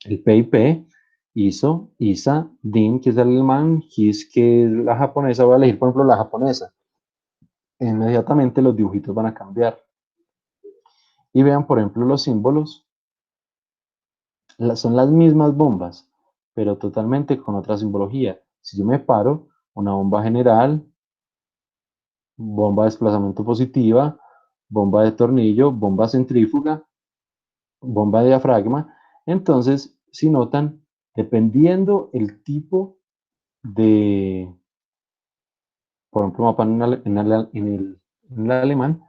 el PIP, ISO, ISA, DIN, que es el alemán, GIS, que es la japonesa. Voy a elegir, por ejemplo, la japonesa. Inmediatamente los dibujitos van a cambiar. Y vean, por ejemplo, los símbolos. Son las mismas bombas, pero totalmente con otra simbología. Si yo me paro, una bomba general, bomba de desplazamiento positiva, bomba de tornillo, bomba centrífuga, bomba de diafragma. Entonces, si notan, dependiendo el tipo de, por ejemplo, mapa en el alemán,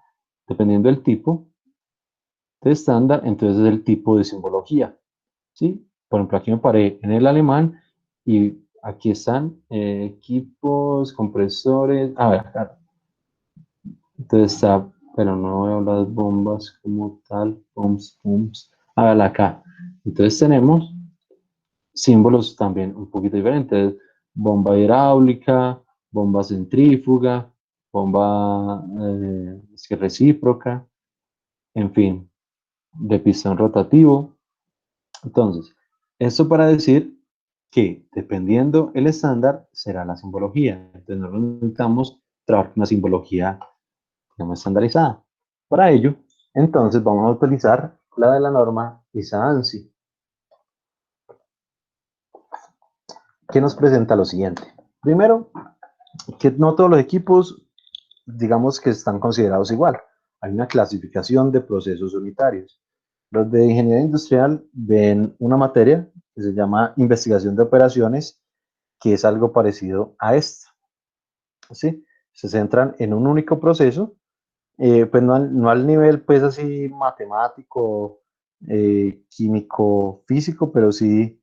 dependiendo del tipo de estándar, entonces es el tipo de simbología, ¿sí? Por ejemplo, aquí me paré en el alemán y aquí están equipos, compresores, a ver, acá. Entonces está, pero no veo las bombas como tal, pumps, a ver, acá. Entonces tenemos símbolos también un poquito diferentes. Bomba hidráulica, bomba centrífuga, bomba recíproca, en fin, de pistón rotativo. Entonces, esto para decir que dependiendo el estándar será la simbología. Entonces, nosotros necesitamos trabajar con una simbología, digamos, estandarizada. Para ello, entonces vamos a utilizar la de la norma ISA-ANSI, que nos presenta lo siguiente. Primero, que no todos los equipos, digamos que están considerados igual. Hay una clasificación de procesos unitarios. Los de ingeniería industrial ven una materia que se llama investigación de operaciones, que es algo parecido a esto, ¿sí? Se centran en un único proceso, pues no al nivel pues así matemático, químico, físico, pero sí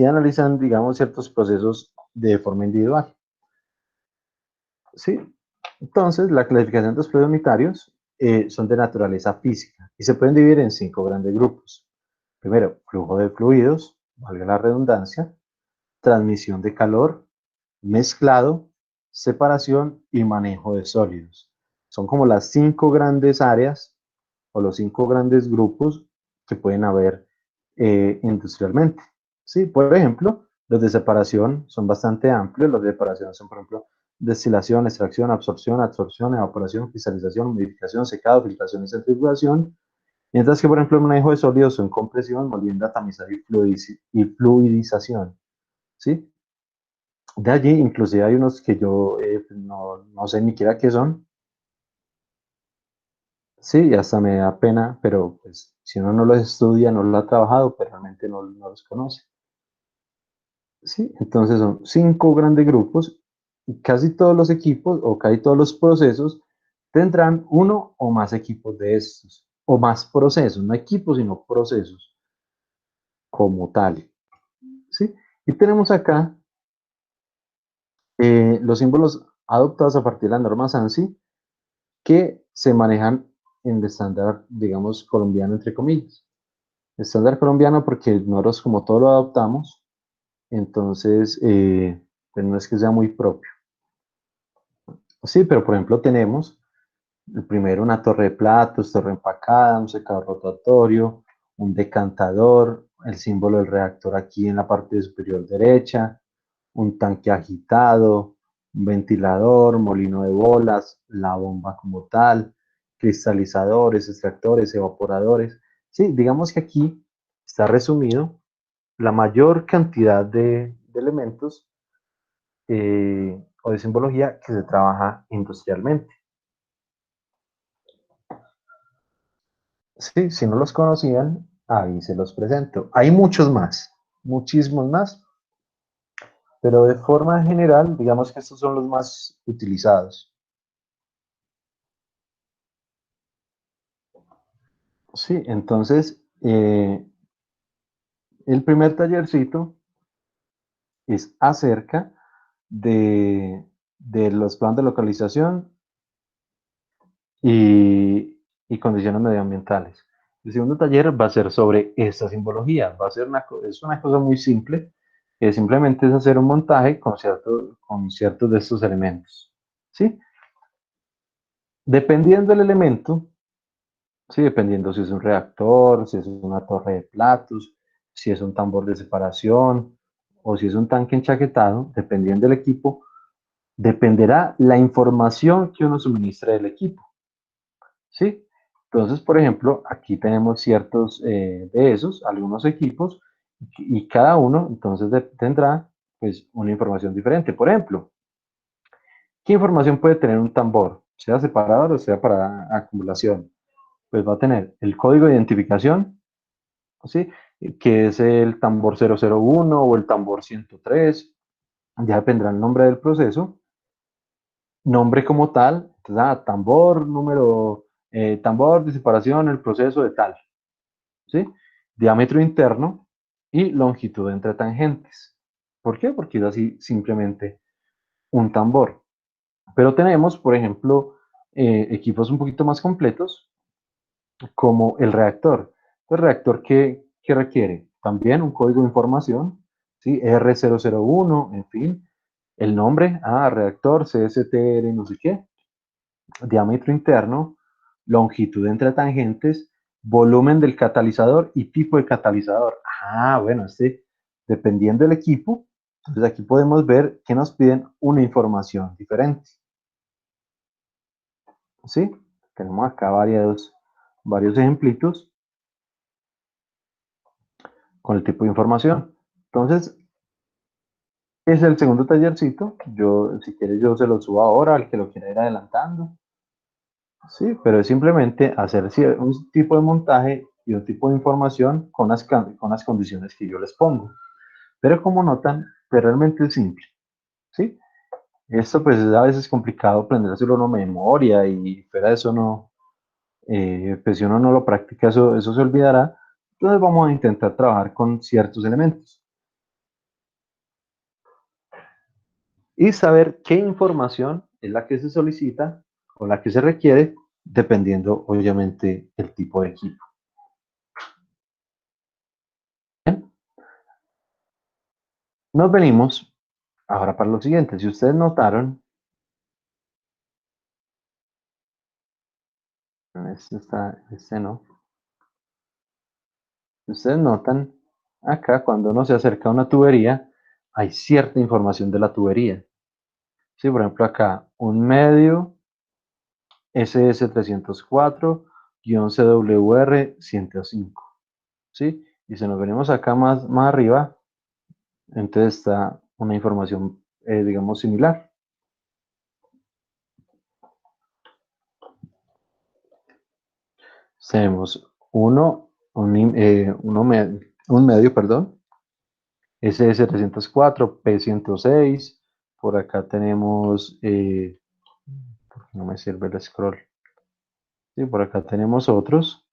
analizan, digamos, ciertos procesos de forma individual, ¿sí? Entonces, la clasificación de los procesos unitarios son de naturaleza física y se pueden dividir en 5 grandes grupos. Primero, flujo de fluidos, valga la redundancia, transmisión de calor, mezclado, separación y manejo de sólidos. Son como las 5 grandes áreas o los 5 grandes grupos que pueden haber industrialmente. ¿Sí? Por ejemplo, los de separación son bastante amplios. Los de separación son, por ejemplo, destilación, extracción, absorción, evaporación, cristalización, modificación, secado, filtración y centrifugación. Mientras que, por ejemplo, el manejo de sólidos son compresión, molienda, tamizaje y fluidización. ¿Sí? De allí, inclusive hay unos que yo no sé ni siquiera qué son. Sí, hasta me da pena, pero pues si uno no los estudia, no los ha trabajado, pues realmente no los conoce. Sí, entonces son 5 grandes grupos y casi todos los equipos o casi todos los procesos tendrán uno o más equipos de estos, o más procesos, no equipos, sino procesos como tal. ¿Sí? Y tenemos acá los símbolos adoptados a partir de la norma SANSI que se manejan en el estándar, digamos, colombiano, entre comillas. El estándar colombiano porque nosotros como todo lo adoptamos, entonces pues no es que sea muy propio. Sí, pero por ejemplo tenemos el primero una torre de platos, torre empacada, un secador rotatorio, un decantador, el símbolo del reactor aquí en la parte superior derecha, un tanque agitado, un ventilador, molino de bolas, la bomba como tal, cristalizadores, extractores, evaporadores. Sí, digamos que aquí está resumido la mayor cantidad de elementos o de simbología que se trabaja industrialmente. Sí, si no los conocían, ahí se los presento. Hay muchos más, muchísimos más, pero de forma general, digamos que estos son los más utilizados. Sí, entonces, El primer tallercito es acerca de los planes de localización y condiciones medioambientales. El segundo taller va a ser sobre esta simbología. Va a ser es una cosa muy simple, que simplemente es hacer un montaje con ciertos de estos elementos. ¿Sí? Dependiendo del elemento, ¿sí? Dependiendo si es un reactor, si es una torre de platos, si es un tambor de separación o si es un tanque enchaquetado, dependiendo del equipo, dependerá la información que uno suministre del equipo. ¿Sí? Entonces, por ejemplo, aquí tenemos ciertos de esos, algunos equipos, y cada uno entonces tendrá pues una información diferente. Por ejemplo, ¿qué información puede tener un tambor? Sea separador o sea para acumulación. Pues va a tener el código de identificación, ¿sí? Que es el tambor 001 o el tambor 103. Ya dependerá el nombre del proceso. Nombre como tal, entonces, tambor número, tambor de separación, el proceso de tal. ¿Sí? Diámetro interno y longitud entre tangentes. ¿Por qué? Porque es así simplemente un tambor. Pero tenemos, por ejemplo, equipos un poquito más completos, como el reactor. El reactor que requiere también un código de información, ¿sí? R001, en fin, el nombre, reactor, CSTR, no sé qué, diámetro interno, longitud entre tangentes, volumen del catalizador y tipo de catalizador. Bueno, dependiendo del equipo, entonces aquí podemos ver que nos piden una información diferente. ¿Sí? Tenemos acá varios ejemplitos con el tipo de información. Entonces, es el segundo tallercito. Si quieres, yo se lo subo ahora al que lo quiera ir adelantando. Sí, pero es simplemente hacer un tipo de montaje y un tipo de información con las condiciones que yo les pongo. Pero como notan, pues realmente es simple. ¿Sí? Esto pues es a veces complicado aprendérselo uno de memoria y fuera de eso no, pues si uno no lo practica, eso se olvidará. Entonces vamos a intentar trabajar con ciertos elementos y saber qué información es la que se solicita o la que se requiere, dependiendo obviamente el tipo de equipo. Bien, nos venimos ahora para lo siguiente. Si ustedes notaron, este no. Si ustedes notan, acá cuando uno se acerca a una tubería, hay cierta información de la tubería. Sí, por ejemplo, acá un medio SS304-CWR105. ¿Sí? Y si nos venimos acá más arriba, entonces está una información, digamos, similar. Tenemos un medio, perdón, SS304, P106. Por acá tenemos, no me sirve el scroll. Sí, por acá tenemos otros,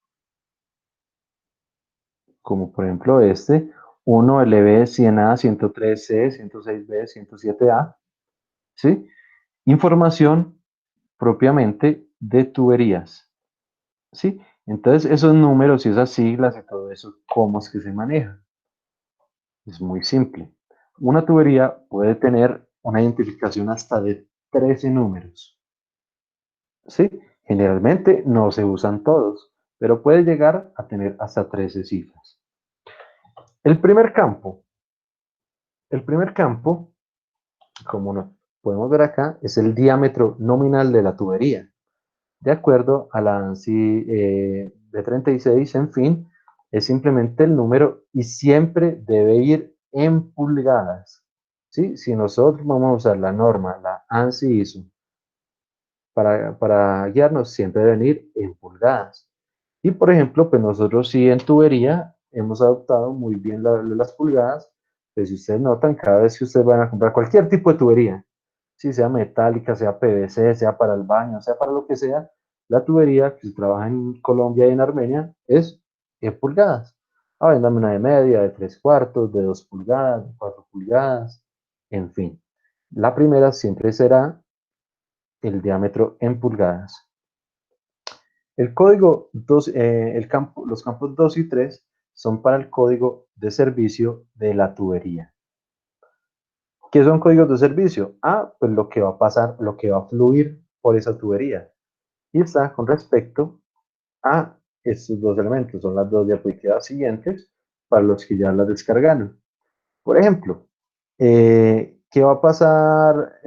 como por ejemplo 1LB 100A, 103C, 106B, 107A. ¿Sí? Información propiamente de tuberías. ¿Sí? Entonces, esos números y esas siglas y todo eso, ¿cómo es que se maneja? Es muy simple. Una tubería puede tener una identificación hasta de 13 números. ¿Sí? Generalmente no se usan todos, pero puede llegar a tener hasta 13 cifras. El primer campo, como podemos ver acá, es el diámetro nominal de la tubería. De acuerdo a la ANSI B36, en fin, es simplemente el número y siempre debe ir en pulgadas. ¿Sí? Si nosotros vamos a usar la norma, la ANSI ISO, para guiarnos, siempre deben ir en pulgadas. Y por ejemplo, pues nosotros sí en tubería hemos adoptado muy bien las pulgadas. Pues si ustedes notan, cada vez que ustedes van a comprar cualquier tipo de tubería, si sea metálica, sea PVC, sea para el baño, sea para lo que sea, la tubería que se trabaja en Colombia y en Armenia es en pulgadas. Dame una de media, de 3/4, de 2 pulgadas, de 4 pulgadas, en fin. La primera siempre será el diámetro en pulgadas. El código 2, los campos 2 y 3 son para el código de servicio de la tubería. ¿Qué son códigos de servicio? Pues lo que va a pasar, lo que va a fluir por esa tubería. Y está con respecto a estos dos elementos. Son las dos diapositivas siguientes para los que ya las descargaron. Por ejemplo, ¿qué va a pasar?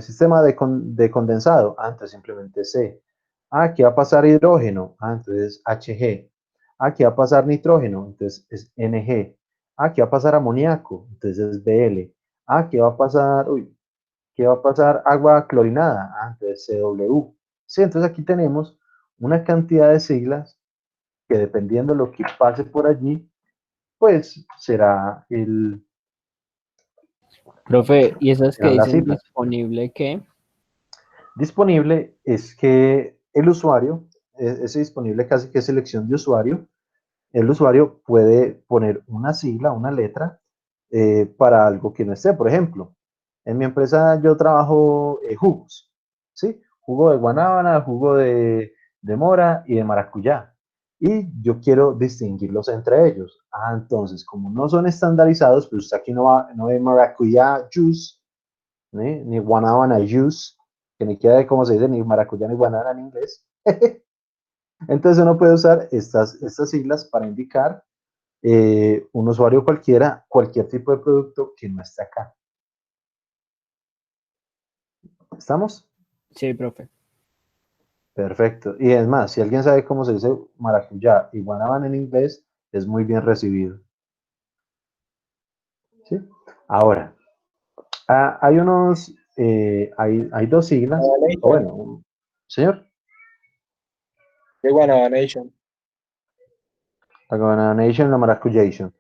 Sistema de condensado. Entonces simplemente C. ¿Qué va a pasar hidrógeno? Entonces HG. ¿Qué va a pasar nitrógeno? Entonces es NG. ¿Qué va a pasar amoníaco? Entonces es BL. ¿Qué va a pasar? ¿Qué va a pasar agua clorinada? Entonces CW. Sí, entonces aquí tenemos una cantidad de siglas que dependiendo de lo que pase por allí, pues será Profe, ¿y esas que serán las dicen siglas. disponible qué? Disponible es que el usuario, ese disponible casi que es selección de usuario, el usuario puede poner una sigla, una letra, para algo que no esté. Por ejemplo, en mi empresa yo trabajo jugos, ¿sí? Jugo de guanábana, jugo de mora y de maracuyá. Y yo quiero distinguirlos entre ellos. Entonces, como no son estandarizados, pues aquí no hay maracuyá juice, ni guanábana juice, que ni queda de cómo se dice, ni maracuyá ni guanábana en inglés. Entonces uno puede usar estas siglas para indicar un usuario cualquiera, cualquier tipo de producto que no esté acá. ¿Estamos? Sí, profe. Perfecto. Y es más, si alguien sabe cómo se dice maracuyá y guanábana en inglés, es muy bien recibido. ¿Sí? Ahora, hay dos siglas, o bueno, señor. De Guanabanation. La Guanabanación, la Maracuyation.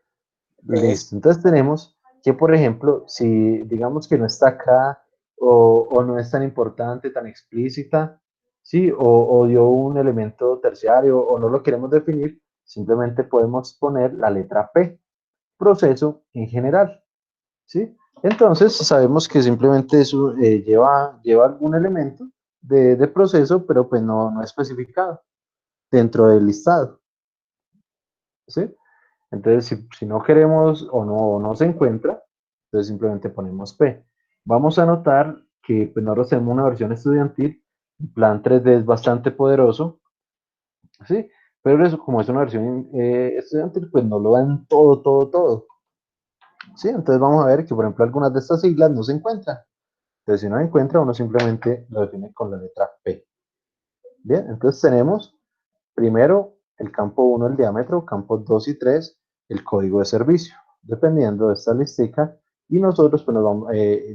Listo. Entonces tenemos que, por ejemplo, si digamos que no está acá o no es tan importante, tan explícita, ¿sí? O dio un elemento terciario o no lo queremos definir, simplemente podemos poner la letra P, proceso en general, ¿sí? Entonces sabemos que simplemente eso lleva algún elemento de proceso, pero pues no especificado dentro del listado, ¿sí? Entonces, si no queremos o no se encuentra, entonces simplemente ponemos P. Vamos a notar que pues, nosotros tenemos una versión estudiantil, el plan 3D es bastante poderoso, ¿sí? Pero eso, como es una versión estudiantil, pues no lo dan todo, ¿sí? Entonces vamos a ver que, por ejemplo, algunas de estas siglas no se encuentran. Entonces, si no se encuentra, uno simplemente lo define con la letra P. Bien, entonces tenemos primero el campo 1, el diámetro, campos 2 y 3, el código de servicio. Dependiendo de esta listica, y nosotros, pues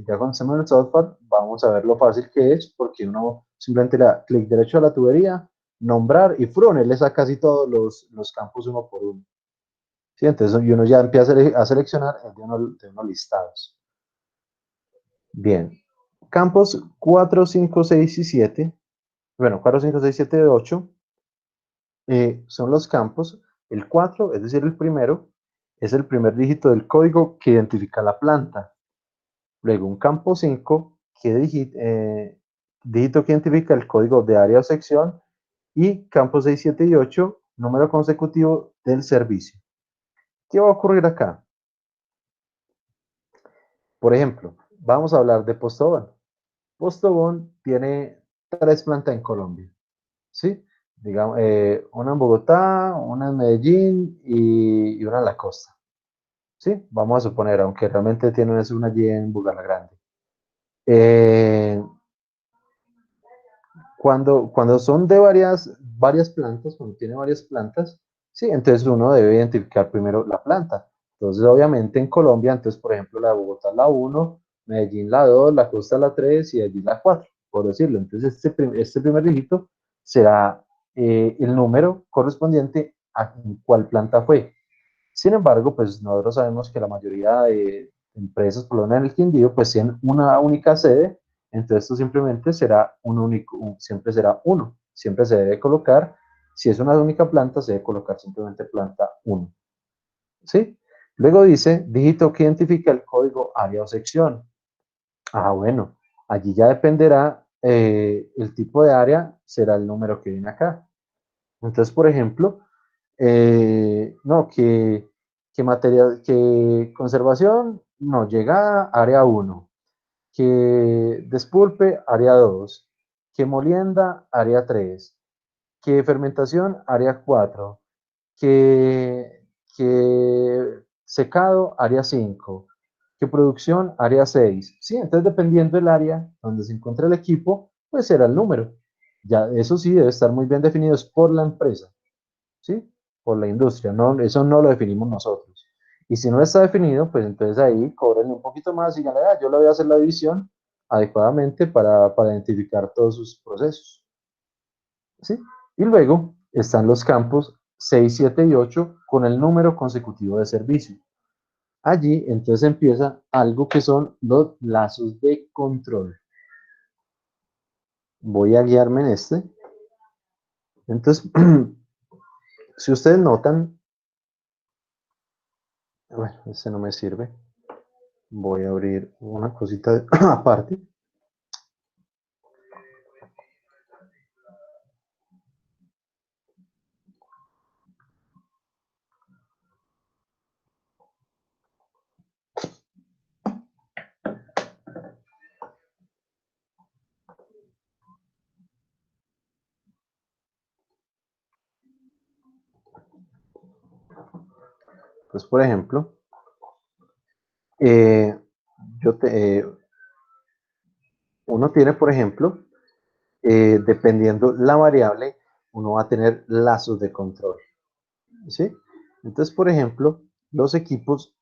ya cuando hacemos el software, vamos a ver lo fácil que es, porque uno simplemente le da clic derecho a la tubería, nombrar y él le saca casi todos los campos uno por uno. ¿Sí? Entonces, y uno ya empieza a seleccionar de unos listados. Bien, campos 4, 5, 6 y 7, bueno, 4, 5, 6, 7, 8, son los campos. El 4, es decir, el primero, es el primer dígito del código que identifica la planta. Luego un campo 5, dígito que identifica el código de área o sección. Y campos 6, 7 y 8, número consecutivo del servicio. ¿Qué va a ocurrir acá? Por ejemplo, vamos a hablar de Postobón. Postobón tiene 3 plantas en Colombia, ¿sí? Digamos, una en Bogotá, una en Medellín y una en la costa. ¿Sí? Vamos a suponer, aunque realmente tiene una allí en Grande. Cuando son de varias plantas, cuando tiene varias plantas, sí, entonces uno debe identificar primero la planta. Entonces, obviamente en Colombia, entonces, por ejemplo, la de Bogotá la 1, Medellín la 2, la costa la 3 y allí la 4, por decirlo. Entonces, este primer dígito será el número correspondiente a cuál planta fue. Sin embargo, pues nosotros sabemos que la mayoría de empresas, por lo menos en el Quindío, pues tienen una única sede, entonces esto simplemente será siempre será uno. Siempre se debe colocar Si es una única planta, se debe colocar simplemente planta 1. ¿Sí? Luego dice, dígito que identifica el código área o sección. Bueno, allí ya dependerá el tipo de área, será el número que viene acá. Entonces, por ejemplo, no, que conservación, no, llega a área 1, que despulpe, área 2, que molienda, área 3, que fermentación, área 4, que secado, área 5, que producción, área 6. ¿Sí? Entonces, dependiendo del área donde se encuentra el equipo, pues será el número. Ya, eso sí, debe estar muy bien definido por la empresa, ¿sí? Por la industria, no, eso no lo definimos nosotros. Y si no está definido, pues entonces ahí cobren un poquito más y díganle, yo le voy a hacer la división adecuadamente para identificar todos sus procesos, ¿sí? Y luego están los campos 6, 7 y 8 con el número consecutivo de servicio. Allí entonces empieza algo que son los lazos de control. Voy a guiarme en este. Entonces, si ustedes notan, bueno, este no me sirve. Voy a abrir una cosita aparte. Pues, por ejemplo, uno tiene, por ejemplo, dependiendo la variable, uno va a tener lazos de control, ¿sí? Entonces, por ejemplo, los equipos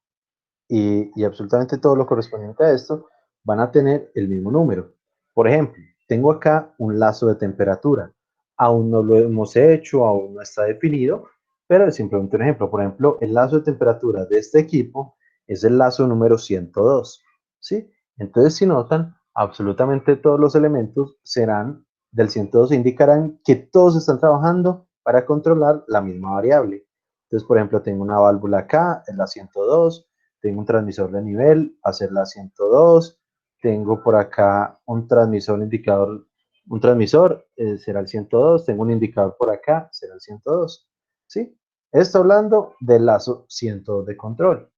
y absolutamente todo lo correspondiente a esto van a tener el mismo número. Por ejemplo, tengo acá un lazo de temperatura. Aún no lo hemos hecho, aún no está definido, pero es simplemente un ejemplo. Por ejemplo, el lazo de temperatura de este equipo es el lazo número 102, ¿sí? Entonces, si notan, absolutamente todos los elementos serán del 102, indicarán que todos están trabajando para controlar la misma variable. Entonces, por ejemplo, tengo una válvula acá, en la 102, tengo un transmisor de nivel, hacer la 102, tengo por acá un transmisor indicador, un transmisor, será el 102, tengo un indicador por acá, será el 102, ¿sí? Esto hablando del lazo 102 de control.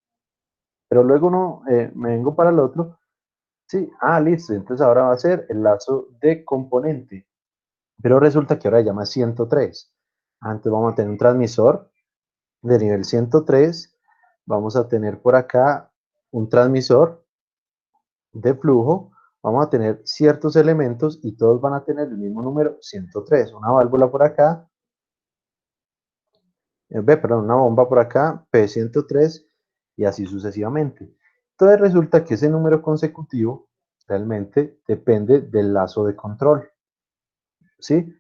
Pero luego me vengo para el otro, sí, listo, entonces ahora va a ser el lazo de componente, pero resulta que ahora se llama 103. Antes vamos a tener un transmisor de nivel 103, vamos a tener por acá un transmisor de flujo, vamos a tener ciertos elementos y todos van a tener el mismo número 103. Una válvula por acá, una bomba por acá, P103 y así sucesivamente. Entonces resulta que ese número consecutivo realmente depende del lazo de control, ¿sí?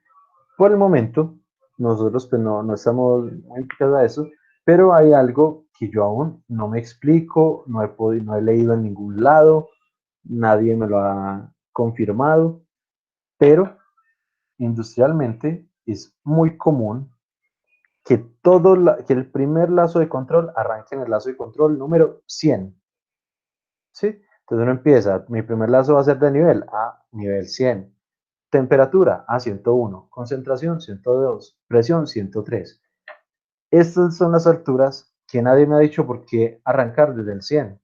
Por el momento, nosotros pues no estamos muy implicados a eso, pero hay algo que yo aún no me explico, no he leído en ningún lado, nadie me lo ha confirmado, pero industrialmente es muy común que, que el primer lazo de control arranque en el lazo de control número 100, ¿sí? Entonces uno empieza, mi primer lazo va a ser de nivel, nivel 100. Temperatura, 101. Concentración, 102. Presión, 103. Estas son las alturas que nadie me ha dicho por qué arrancar desde el 100.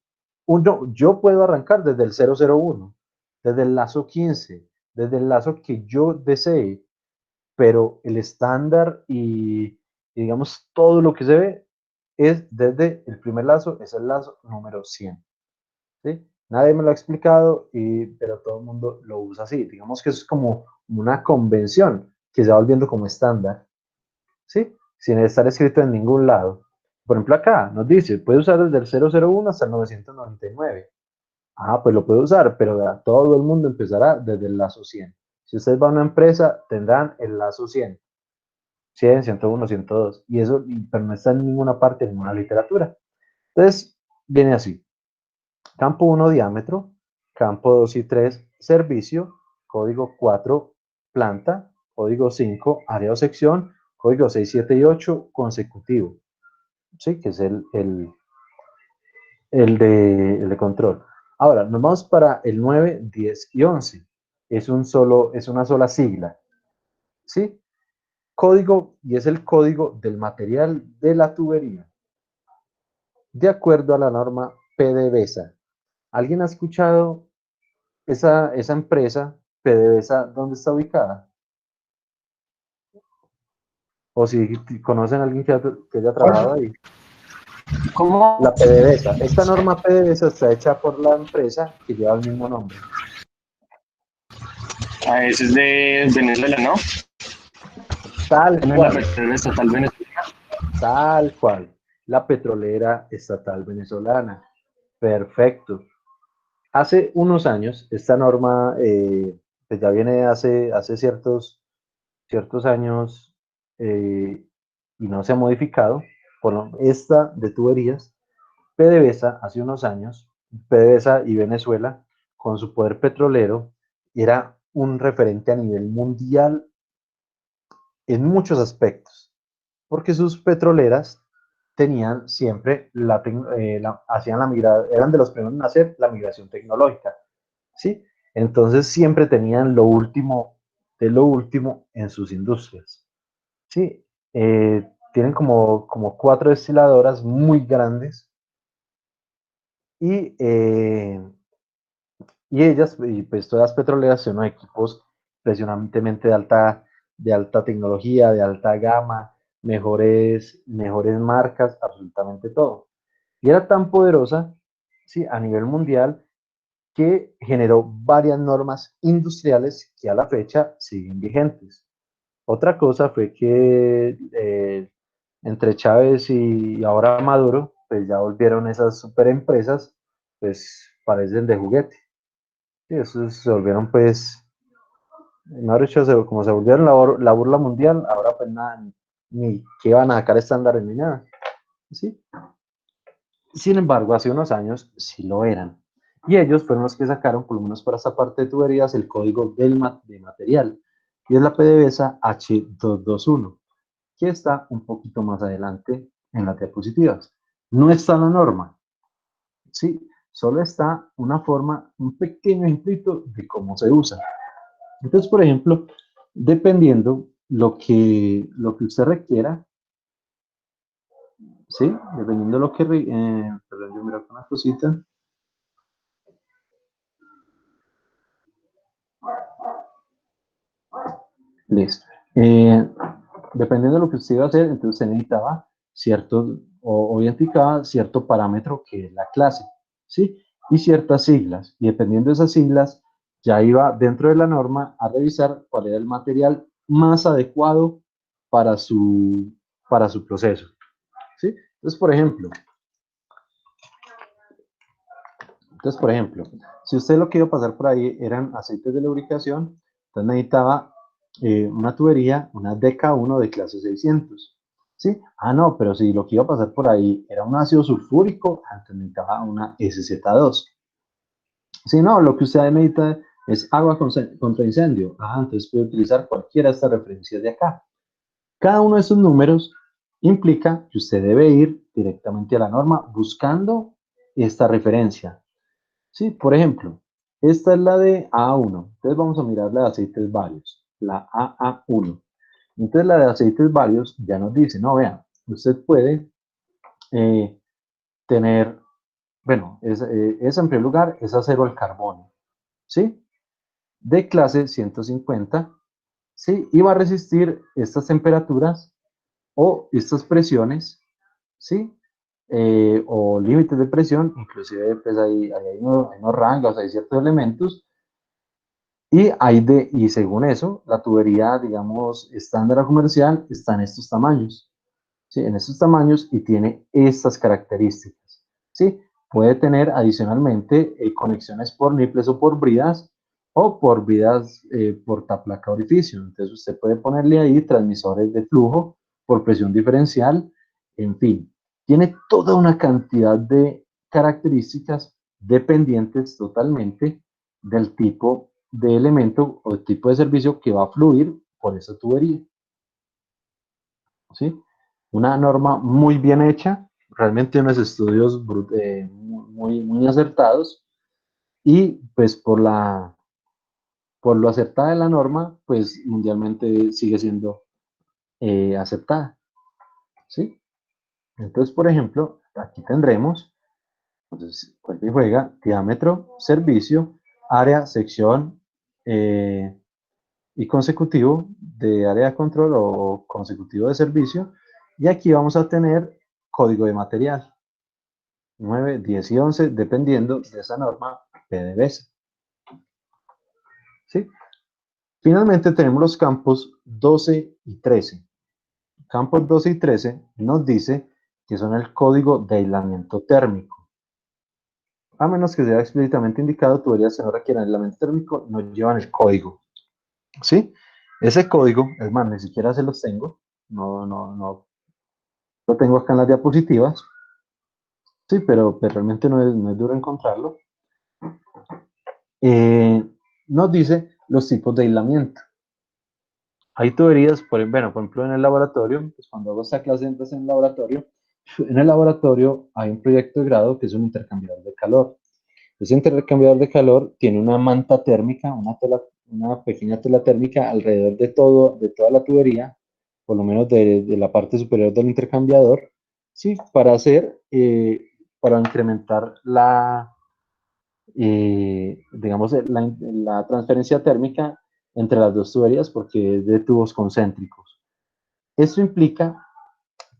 Yo puedo arrancar desde el 001, desde el lazo 15, desde el lazo que yo desee, pero el estándar y digamos todo lo que se ve es desde el primer lazo, es el lazo número 100. ¿Sí? Nadie me lo ha explicado, pero todo el mundo lo usa así. Digamos que eso es como una convención que se va volviendo como estándar, ¿sí? Sin estar escrito en ningún lado. Por ejemplo, acá nos dice, puede usar desde el 001 hasta el 999. Pues lo puede usar, pero todo el mundo empezará desde el lazo 100. Si usted va a una empresa, tendrán el lazo 100. 100, 101, 102. Y eso, pero no está en ninguna parte, en ninguna literatura. Entonces, viene así. Campo 1, diámetro. Campo 2 y 3, servicio. Código 4, planta. Código 5, área o sección. código 6, 7 y 8 consecutivo, ¿sí? Que es el de control. Ahora, nos vamos para el 9, 10 y 11. Es una sola sigla, ¿sí? Código, y es el código del material de la tubería, de acuerdo a la norma PDVSA. ¿Alguien ha escuchado esa empresa PDVSA dónde está ubicada? O si conocen a alguien que haya trabajado ahí. ¿Cómo? La PDVSA. Esta norma PDVSA está hecha por la empresa que lleva el mismo nombre. Ah, ese es de Venezuela, ¿no? Tal No es la cual, petrolera estatal venezolana. tal cual. La petrolera estatal venezolana. Perfecto. Hace unos años, esta norma, pues ya viene hace ciertos años y no se ha modificado. Esta de tuberías, PDVSA hace unos años, PDVSA y Venezuela, con su poder petrolero, era un referente a nivel mundial en muchos aspectos, porque sus petroleras tenían siempre hacían eran de los primeros en hacer la migración tecnológica, ¿sí? Entonces siempre tenían lo último de lo último en sus industrias, ¿sí? Tienen como 4 destiladoras muy grandes y, y pues todas las petroleras son equipos impresionantemente de alta tecnología, de alta gama, mejores marcas, absolutamente todo. Y era tan poderosa, ¿sí? A nivel mundial que generó varias normas industriales que a la fecha siguen vigentes. Otra cosa fue que entre Chávez y ahora Maduro, pues ya volvieron esas superempresas, pues parecen de juguete. Sí, esos se volvieron pues, mejor dicho, como se volvieron la burla mundial, ahora pues nada, ni que van a sacar estándares ni nada. ¿Sí? Sin embargo, hace unos años sí lo eran. Y ellos fueron los que sacaron, por lo menos para esta parte de tuberías, el código de material. Y es la PDVSA H221, que está un poquito más adelante en las diapositivas. No está la norma, ¿sí? Solo está una forma, un pequeño ejemplito de cómo se usa. Entonces, por ejemplo, dependiendo lo que usted requiera, ¿sí? Dependiendo lo que... perdón, yo miro una cosita. Listo. Dependiendo de lo que usted iba a hacer, entonces se necesitaba cierto, o identificaba cierto parámetro que es la clase, ¿sí? Y ciertas siglas. Y dependiendo de esas siglas, ya iba dentro de la norma a revisar cuál era el material más adecuado para su proceso, ¿sí? Entonces, por ejemplo, si usted lo que iba a pasar por ahí eran aceites de lubricación, entonces necesitaba una tubería, una DK1 de clase 600. ¿Sí? Ah, no, pero si lo que iba a pasar por ahí era un ácido sulfúrico, entonces necesitaba una SZ2. Si no, lo que usted necesita es agua contra incendio. Ah, entonces puede utilizar cualquiera de estas referencias de acá. Cada uno de esos números implica que usted debe ir directamente a la norma buscando esta referencia. Sí, por ejemplo, esta es la de A1. Entonces vamos a mirar la de aceites varios, la AA1. Entonces la de aceites varios ya nos dice, no, vean, usted puede tener, bueno, es en primer lugar, es acero al carbono, ¿sí? De clase 150, ¿sí? Y va a resistir estas temperaturas o estas presiones, ¿sí? O límites de presión, inclusive pues hay unos rangos, hay ciertos elementos. Y según eso, la tubería, digamos, estándar o comercial está en estos tamaños, ¿sí? En estos tamaños y tiene estas características, ¿sí? Puede tener adicionalmente conexiones por niples o por bridas o por bridas por taplaca orificio. Entonces usted puede ponerle ahí transmisores de flujo por presión diferencial, en fin. Tiene toda una cantidad de características dependientes totalmente del tipo de elemento o tipo de servicio que va a fluir por esa tubería. ¿sí? Una norma muy bien hecha, realmente unos estudios muy acertados, y pues por lo acertada de la norma, pues mundialmente sigue siendo aceptada, ¿sí? Entonces, por ejemplo, aquí tendremos, entonces, cuenta y juega, diámetro, servicio, área, sección y consecutivo de área de control o consecutivo de servicio. Y aquí vamos a tener código de material, 9, 10 y 11, dependiendo de esa norma PDVSA. ¿Sí? Finalmente tenemos los campos 12 y 13. Campos 12 y 13 nos dice que son el código de aislamiento térmico. A menos que sea explícitamente indicado, tuberías que no requieran aislamiento térmico no llevan el código. ¿Sí? Ese código, es más, ni siquiera se los tengo. No lo tengo acá en las diapositivas. Sí, pero realmente no es duro encontrarlo. Nos dice los tipos de aislamiento. Hay tuberías, bueno, por ejemplo, en el laboratorio, pues cuando hago esta clase entras en el laboratorio. En el laboratorio hay un proyecto de grado que es un intercambiador de calor. Ese intercambiador de calor tiene una manta térmica, una pequeña tela térmica alrededor de toda la tubería, por lo menos de la parte superior del intercambiador, ¿sí? Para incrementar digamos, la transferencia térmica entre las dos tuberías, porque es de tubos concéntricos. Esto implica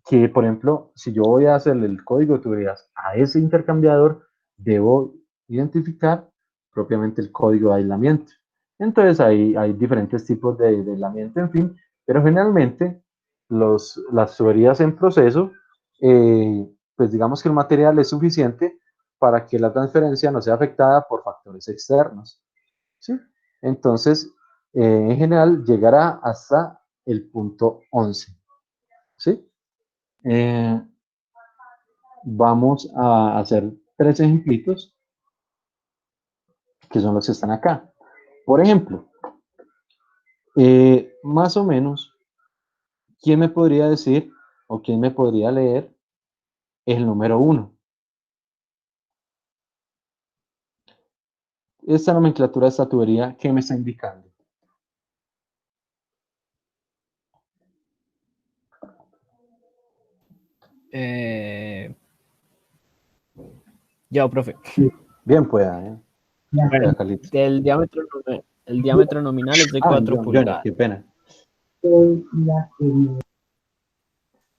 que, por ejemplo, si yo voy a hacerle el código de tuberías a ese intercambiador, debo identificar propiamente el código de aislamiento. Entonces hay diferentes tipos de aislamiento, en fin, pero generalmente las tuberías en proceso, pues digamos que el material es suficiente para que la transferencia no sea afectada por factores externos, ¿sí? Entonces, en general, llegará hasta el punto 11, ¿sí? Vamos a hacer 3 ejemplitos que son los que están acá. Por ejemplo, más o menos, ¿quién me podría decir o quién me podría leer el número 1? Esta nomenclatura de esta tubería, ¿qué me está indicando? Yo, profe. Bien, pueda, Bueno, Carlitos. el diámetro nominal es de 4 Johnny, pulgadas. qué pena.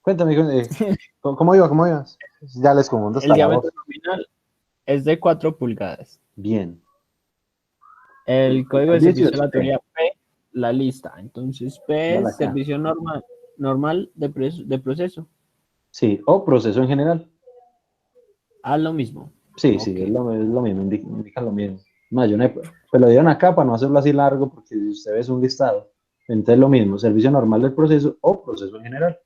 Cuéntame, ¿cómo ibas? Ya les confundo El hasta la diámetro voz. nominal es de 4 pulgadas. Bien. El código de El servicio de 18, la teoría P, la lista. Entonces, P Dale es acá. servicio normal de proceso. Sí, o proceso en general. Haz lo mismo. Sí, Ok. es lo mismo, indica lo mismo. Más, pues lo dieron acá para no hacerlo así largo, porque si usted ve es un listado. Entonces lo mismo, servicio normal del proceso o proceso en general.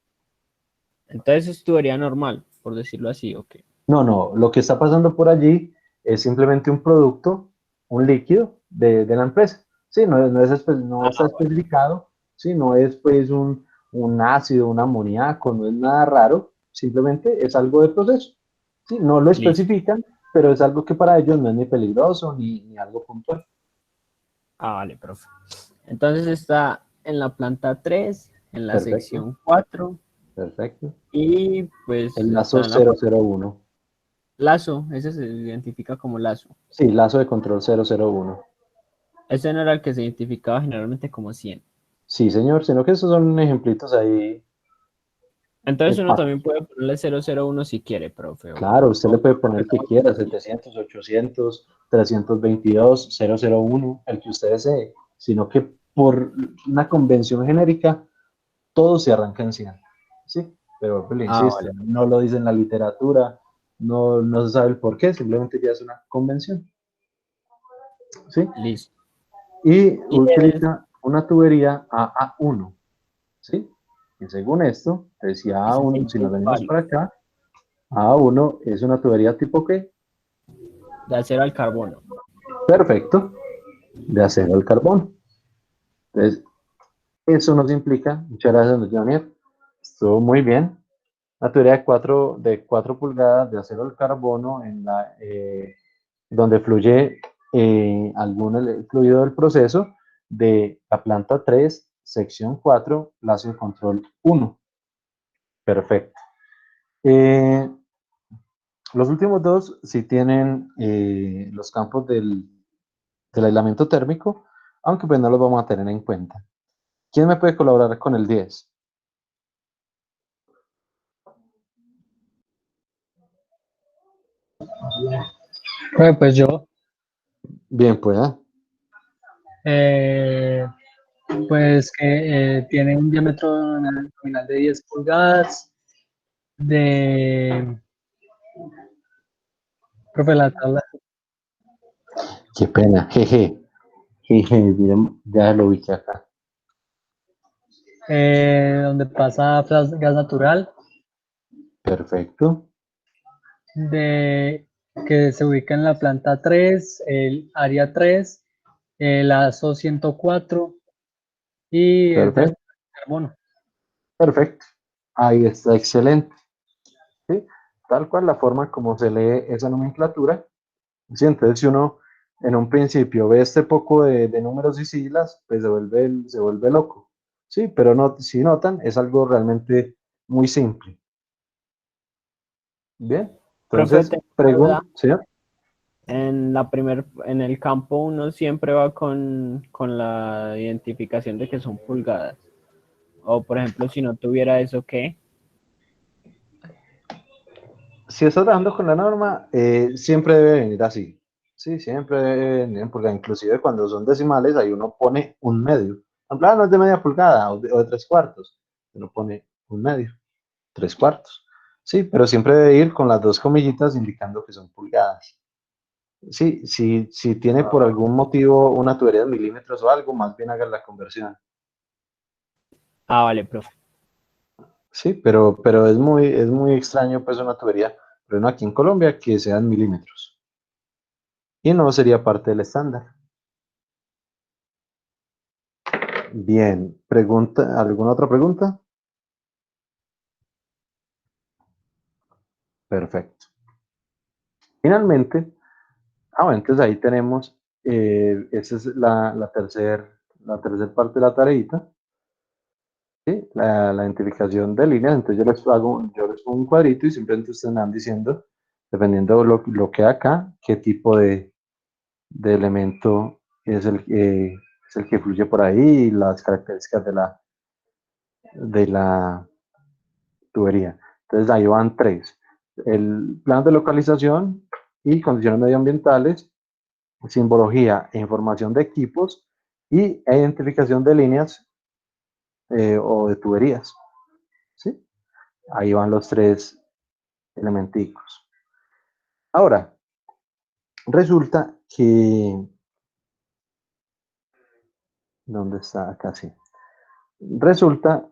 Entonces es tubería normal, por decirlo así, ok. No, lo que está pasando por allí es simplemente un producto, un líquido de la empresa. Sí, no está Vale. especificado, sí, no es pues un ácido, un amoníaco, no es nada raro, simplemente es algo de proceso. Sí, no lo Listo. especifican, pero es algo que para ellos no es ni peligroso ni algo puntual. Vale, profe. Entonces está en la planta 3, en la Perfecto, sección 4 perfecto. y pues El lazo está en la 001. lazo, ese se identifica como lazo. Sí, lazo de control 001. Ese no era el que se identificaba generalmente como 100. Sí, señor, sino que esos son ejemplitos ahí. Entonces uno también puede ponerle 001 si quiere, profe. Claro, usted le puede poner el que quiera, 700, 800, 322, 001, el que usted desee, sino que por una convención genérica, todo se arranca en 100. Sí, pero pues, le insisto, Vale. no lo dice en la literatura, no se sabe el por qué, simplemente ya es una convención. ¿Sí? Listo. Y Y utiliza una tubería AA1. ¿Sí? Y según esto, decía ese A1, es si nos venimos válido, para acá, A1 es una tubería tipo ¿qué? de acero al carbono. Perfecto, de acero al carbón. Entonces, eso nos implica, muchas gracias, don Jonier, Estuvo muy bien. Una tubería de 4 pulgadas de acero al carbono donde fluye algún fluido del proceso de la planta 3, sección 4, lazo de control 1. Perfecto. Los últimos dos sí tienen los campos del aislamiento térmico, aunque pues no los vamos a tener en cuenta. ¿Quién me puede colaborar con el 10? Pues yo, Bien, pueda. pues que tiene un diámetro nominal de 10 pulgadas, de, profe, la tabla, Qué pena, jeje. Jeje, miren, ya lo ubiqué acá. donde pasa gas natural, Perfecto. que se ubica en la planta 3, el área 3, el ASO 104 y es de Perfecto. carbono. Perfecto. Ahí está, excelente. ¿Sí? Tal cual la forma como se lee esa nomenclatura. ¿Sí? Entonces, si uno en un principio ve este poco de números y siglas, pues se vuelve loco. Sí, pero no, si notan, es algo realmente muy simple. Bien. Profe, Entonces, tengo una duda. pregunta, ¿sí? En el campo uno siempre va con la identificación de que son pulgadas. O por ejemplo, si no tuviera eso, ¿qué? Si estás trabajando con la norma, siempre debe venir así. Sí, siempre debe venir, porque inclusive cuando son decimales, ahí uno pone un medio. En plan, no es de media pulgada o de 3/4. Uno pone un medio, 3/4. Sí, pero siempre debe ir con las dos comillitas indicando que son pulgadas. Sí, si tiene por algún motivo una tubería de milímetros o algo, más bien haga la conversión. Ah, vale, profe. Sí, pero es muy extraño, pues, una tubería, pero no aquí en Colombia, que sean milímetros. Y no sería parte del estándar. Bien, ¿alguna otra pregunta? Perfecto. Finalmente, bueno, entonces ahí tenemos, esa es la tercer parte de la tareita, ¿sí? La identificación de líneas. Entonces yo les pongo un cuadrito y simplemente ustedes me van diciendo, dependiendo lo que hay acá, qué tipo de elemento es el que fluye por ahí y las características de la tubería. Entonces ahí van tres. El plan de localización y condiciones medioambientales, simbología e información de equipos y identificación de líneas o de tuberías. ¿Sí? Ahí van los tres elementicos. Ahora, resulta que... ¿Dónde está? Acá sí. Resulta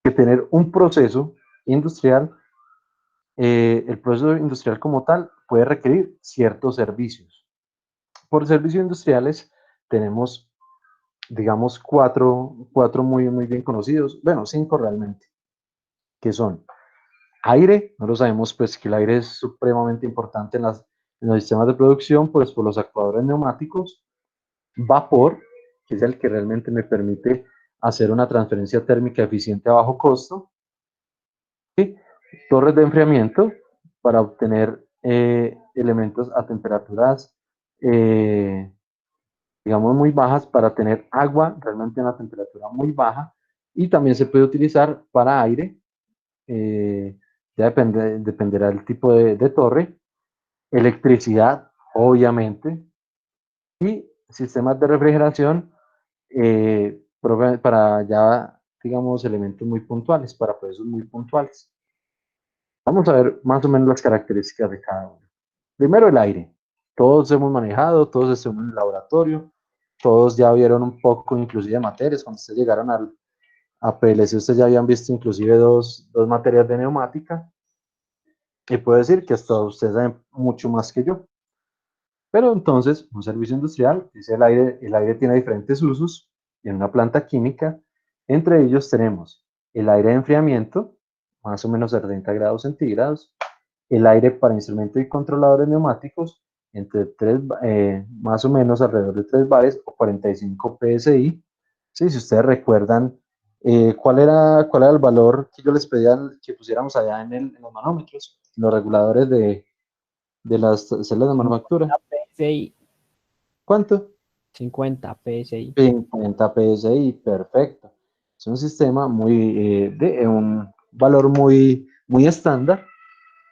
que tener un proceso industrial, el proceso industrial como tal, puede requerir ciertos servicios. Por servicios industriales tenemos, digamos, cuatro muy, muy bien conocidos, bueno, 5 realmente, que son aire. No lo sabemos, pues que el aire es supremamente importante en los sistemas de producción, pues por los actuadores neumáticos. Vapor, que es el que realmente me permite hacer una transferencia térmica eficiente a bajo costo. Y torres de enfriamiento para obtener elementos a temperaturas, digamos, muy bajas, para tener agua realmente a una temperatura muy baja. Y también se puede utilizar para aire, ya dependerá del tipo de torre, electricidad, obviamente, y sistemas de refrigeración para ya, digamos, elementos muy puntuales, para procesos muy puntuales. Vamos a ver más o menos las características de cada uno. Primero, el aire. Todos hemos manejado, todos estuvimos en el laboratorio, todos ya vieron un poco inclusive materias. Cuando ustedes llegaron a PLC, ustedes ya habían visto inclusive dos materias de neumática, y puedo decir que hasta ustedes saben mucho más que yo. Pero entonces, un servicio industrial, dice el aire tiene diferentes usos en una planta química. Entre ellos tenemos el aire de enfriamiento, más o menos a 30 grados centígrados, el aire para instrumentos y controladores neumáticos, entre 3, más o menos alrededor de 3 bares o 45 psi. Sí, si ustedes recuerdan, ¿cuál era el valor que yo les pedía que pusiéramos allá en los manómetros, los reguladores de las celdas de manufactura? 50 PSI. ¿Cuánto? 50 PSI. 50 psi, perfecto. Es un sistema de un valor muy estándar,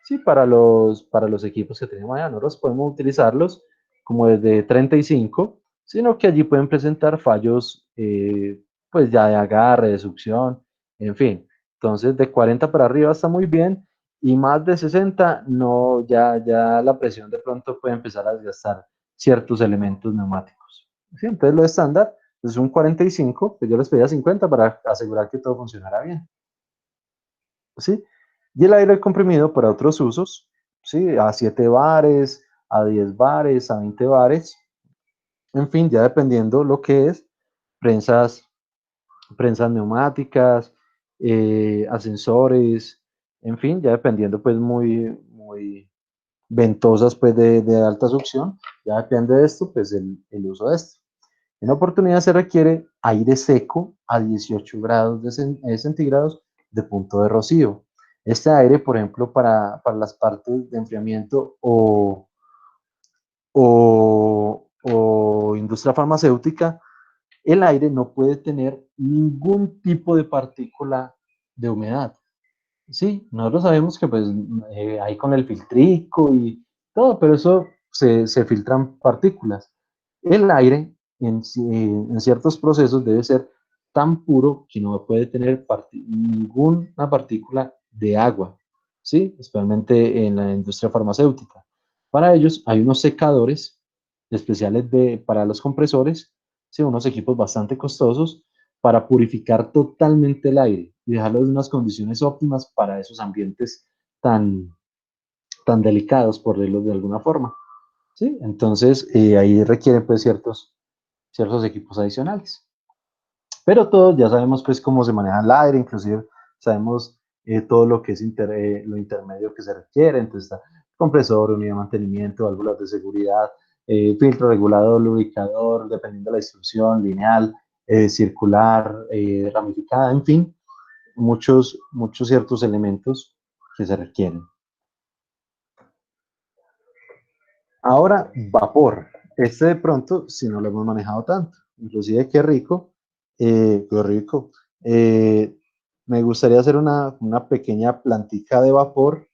sí, para los equipos que tenemos allá. Nosotros podemos utilizarlos como desde 35, sino que allí pueden presentar fallos, pues ya de agarre, de succión, en fin. Entonces, de 40 para arriba está muy bien, y más de 60, no, ya la presión de pronto puede empezar a desgastar ciertos elementos neumáticos. ¿Sí? Entonces, lo estándar es un 45, pues yo les pedía 50 para asegurar que todo funcionara bien. ¿Sí? Y el aire comprimido para otros usos, ¿sí? A 7 bares, a 10 bares, a 20 bares, en fin, ya dependiendo lo que es, prensas, prensas neumáticas, ascensores, en fin, ya dependiendo pues muy ventosas pues de alta succión, ya depende de esto, pues el uso de esto. En oportunidad se requiere aire seco a 18 grados centígrados de punto de rocío. Este aire, por ejemplo, para las partes de enfriamiento o industria farmacéutica, el aire no puede tener ningún tipo de partícula de humedad. Sí, nosotros sabemos que pues hay con el filtrico y todo, pero eso se filtran partículas. El aire en ciertos procesos debe ser tan puro que no puede tener ninguna partícula de agua, ¿sí? Especialmente en la industria farmacéutica. Para ellos hay unos secadores especiales para los compresores, ¿sí? Unos equipos bastante costosos para purificar totalmente el aire y dejarlo en unas condiciones óptimas para esos ambientes tan delicados, por decirlo de alguna forma. ¿Sí? Entonces, ahí requieren pues ciertos equipos adicionales. Pero todos ya sabemos pues cómo se maneja el aire, inclusive sabemos todo lo que es lo intermedio que se requiere. Entonces está compresor, unidad de mantenimiento, válvulas de seguridad, filtro regulador, lubricador, dependiendo de la instrucción, lineal, circular, ramificada, en fin, muchos ciertos elementos que se requieren. Ahora, vapor. Este de pronto, si no lo hemos manejado tanto, inclusive qué rico, qué rico. Me gustaría hacer una pequeña plantica de vapor,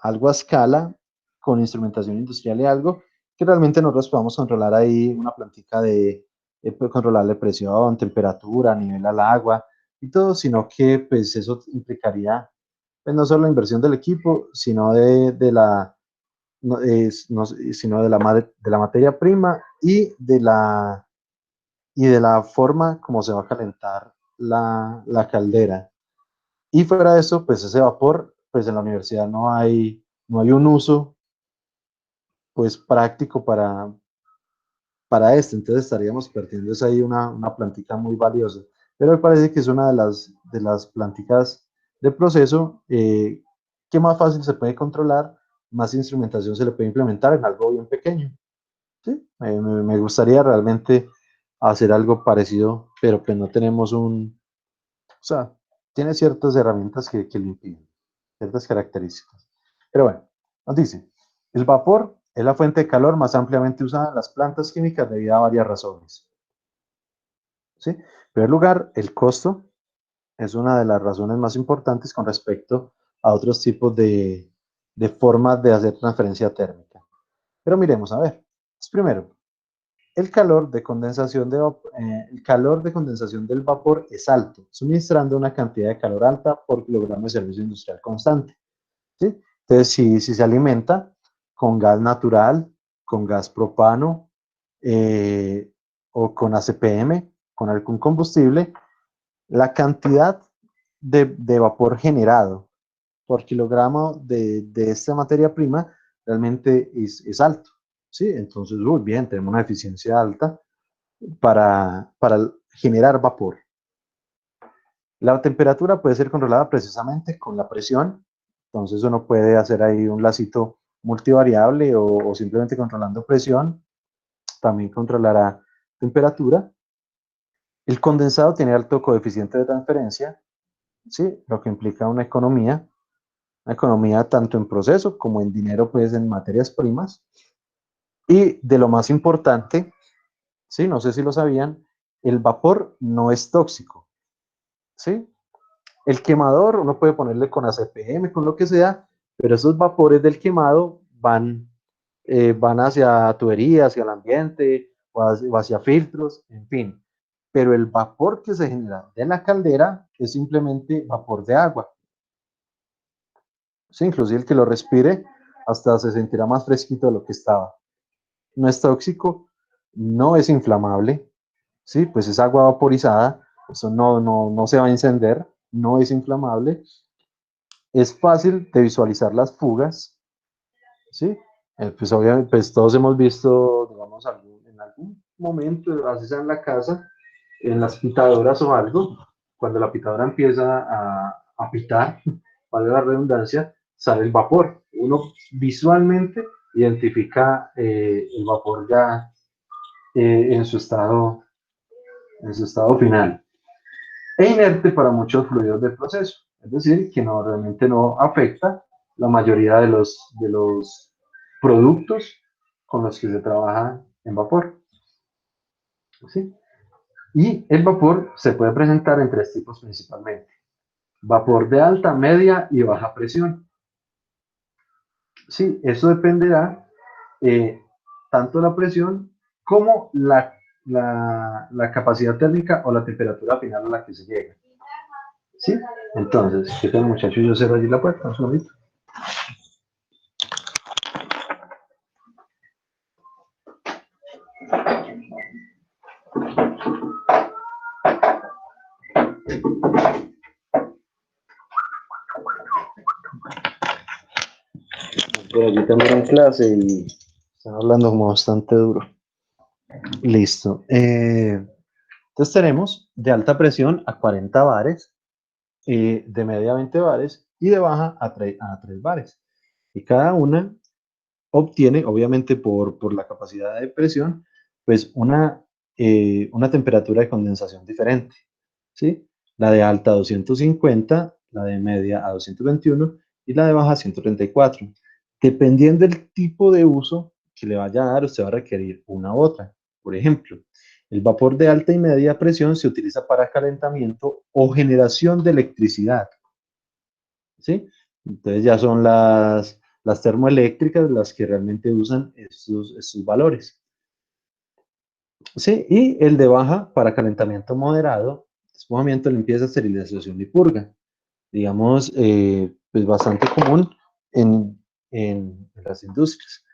algo a escala, con instrumentación industrial y algo, que realmente nosotros podamos controlar ahí una plantica pues, controlarle presión, temperatura, nivel al agua y todo, sino que pues eso implicaría pues, no solo la inversión del equipo, sino de la no, sino de la materia prima y de la forma como se va a calentar la caldera. Y fuera de eso, pues ese vapor, pues en la universidad no hay un uso pues práctico para esto, entonces estaríamos perdiendo ahí una plantica muy valiosa. Pero me parece que es una de las planticas de proceso que más fácil se puede controlar, más instrumentación se le puede implementar en algo bien pequeño. Sí, me gustaría realmente hacer algo parecido, pero pues no tenemos o sea, tiene ciertas herramientas que le impiden, ciertas características. Pero bueno, nos dice, el vapor es la fuente de calor más ampliamente usada en las plantas químicas debido a varias razones. ¿Sí? En primer lugar, el costo es una de las razones más importantes con respecto a otros tipos de formas de hacer transferencia térmica. Pero miremos, a ver, primero, el calor de condensación del vapor es alto, suministrando una cantidad de calor alta por kilogramo de servicio industrial constante. ¿Sí? Entonces, si se alimenta con gas natural, con gas propano o con ACPM, con algún combustible, la cantidad de vapor generado por kilogramo de esta materia prima realmente es alto. ¿Sí? Entonces, muy bien, tenemos una eficiencia alta para generar vapor. La temperatura puede ser controlada precisamente con la presión, entonces uno puede hacer ahí un lacito multivariable o simplemente controlando presión, también controlará temperatura. El condensado tiene alto coeficiente de transferencia, ¿sí? Lo que implica una economía tanto en proceso como en dinero, pues en materias primas. Y de lo más importante, ¿sí? No sé si lo sabían, el vapor no es tóxico, ¿sí? El quemador, uno puede ponerle con ACPM, con lo que sea, pero esos vapores del quemado van hacia tuberías, hacia el ambiente, o hacia filtros, en fin. Pero el vapor que se genera de la caldera es simplemente vapor de agua. Sí, inclusive el que lo respire hasta se sentirá más fresquito de lo que estaba. No es tóxico, no es inflamable, ¿sí? Pues es agua vaporizada, eso no se va a encender, no es inflamable. Es fácil de visualizar las fugas, ¿sí? Pues obviamente, pues todos hemos visto, digamos, en algún momento, así sea en la casa, en las pitadoras o algo, cuando la pitadora empieza a pitar, vale la redundancia, sale el vapor. Uno visualmente identifica el vapor ya en su estado final. E inerte para muchos fluidos del proceso, es decir, que no, realmente no afecta la mayoría de los productos con los que se trabaja en vapor. ¿Sí? Y el vapor se puede presentar en tres tipos principalmente. Vapor de alta, media y baja presión. Sí, eso dependerá tanto la presión como la capacidad térmica o la temperatura final a la que se llega. ¿Sí? Entonces, ¿qué tal, muchachos? Yo cierro allí la puerta, un segundito. Por allí también en clase y están hablando como bastante duro. Listo. Entonces tenemos de alta presión a 40 bares, de media a 20 bares y de baja a 3 bares. Y cada una obtiene, obviamente por la capacidad de presión, pues una temperatura de condensación diferente. ¿Sí? La de alta a 250, la de media a 221 y la de baja a 134. Dependiendo del tipo de uso que le vaya a dar, usted va a requerir una u otra. Por ejemplo, el vapor de alta y media presión se utiliza para calentamiento o generación de electricidad. ¿Sí? Entonces ya son las termoeléctricas las que realmente usan estos valores. ¿Sí? Y el de baja para calentamiento moderado, despojamiento, limpieza, esterilización y purga. Digamos, pues bastante común en las industrias.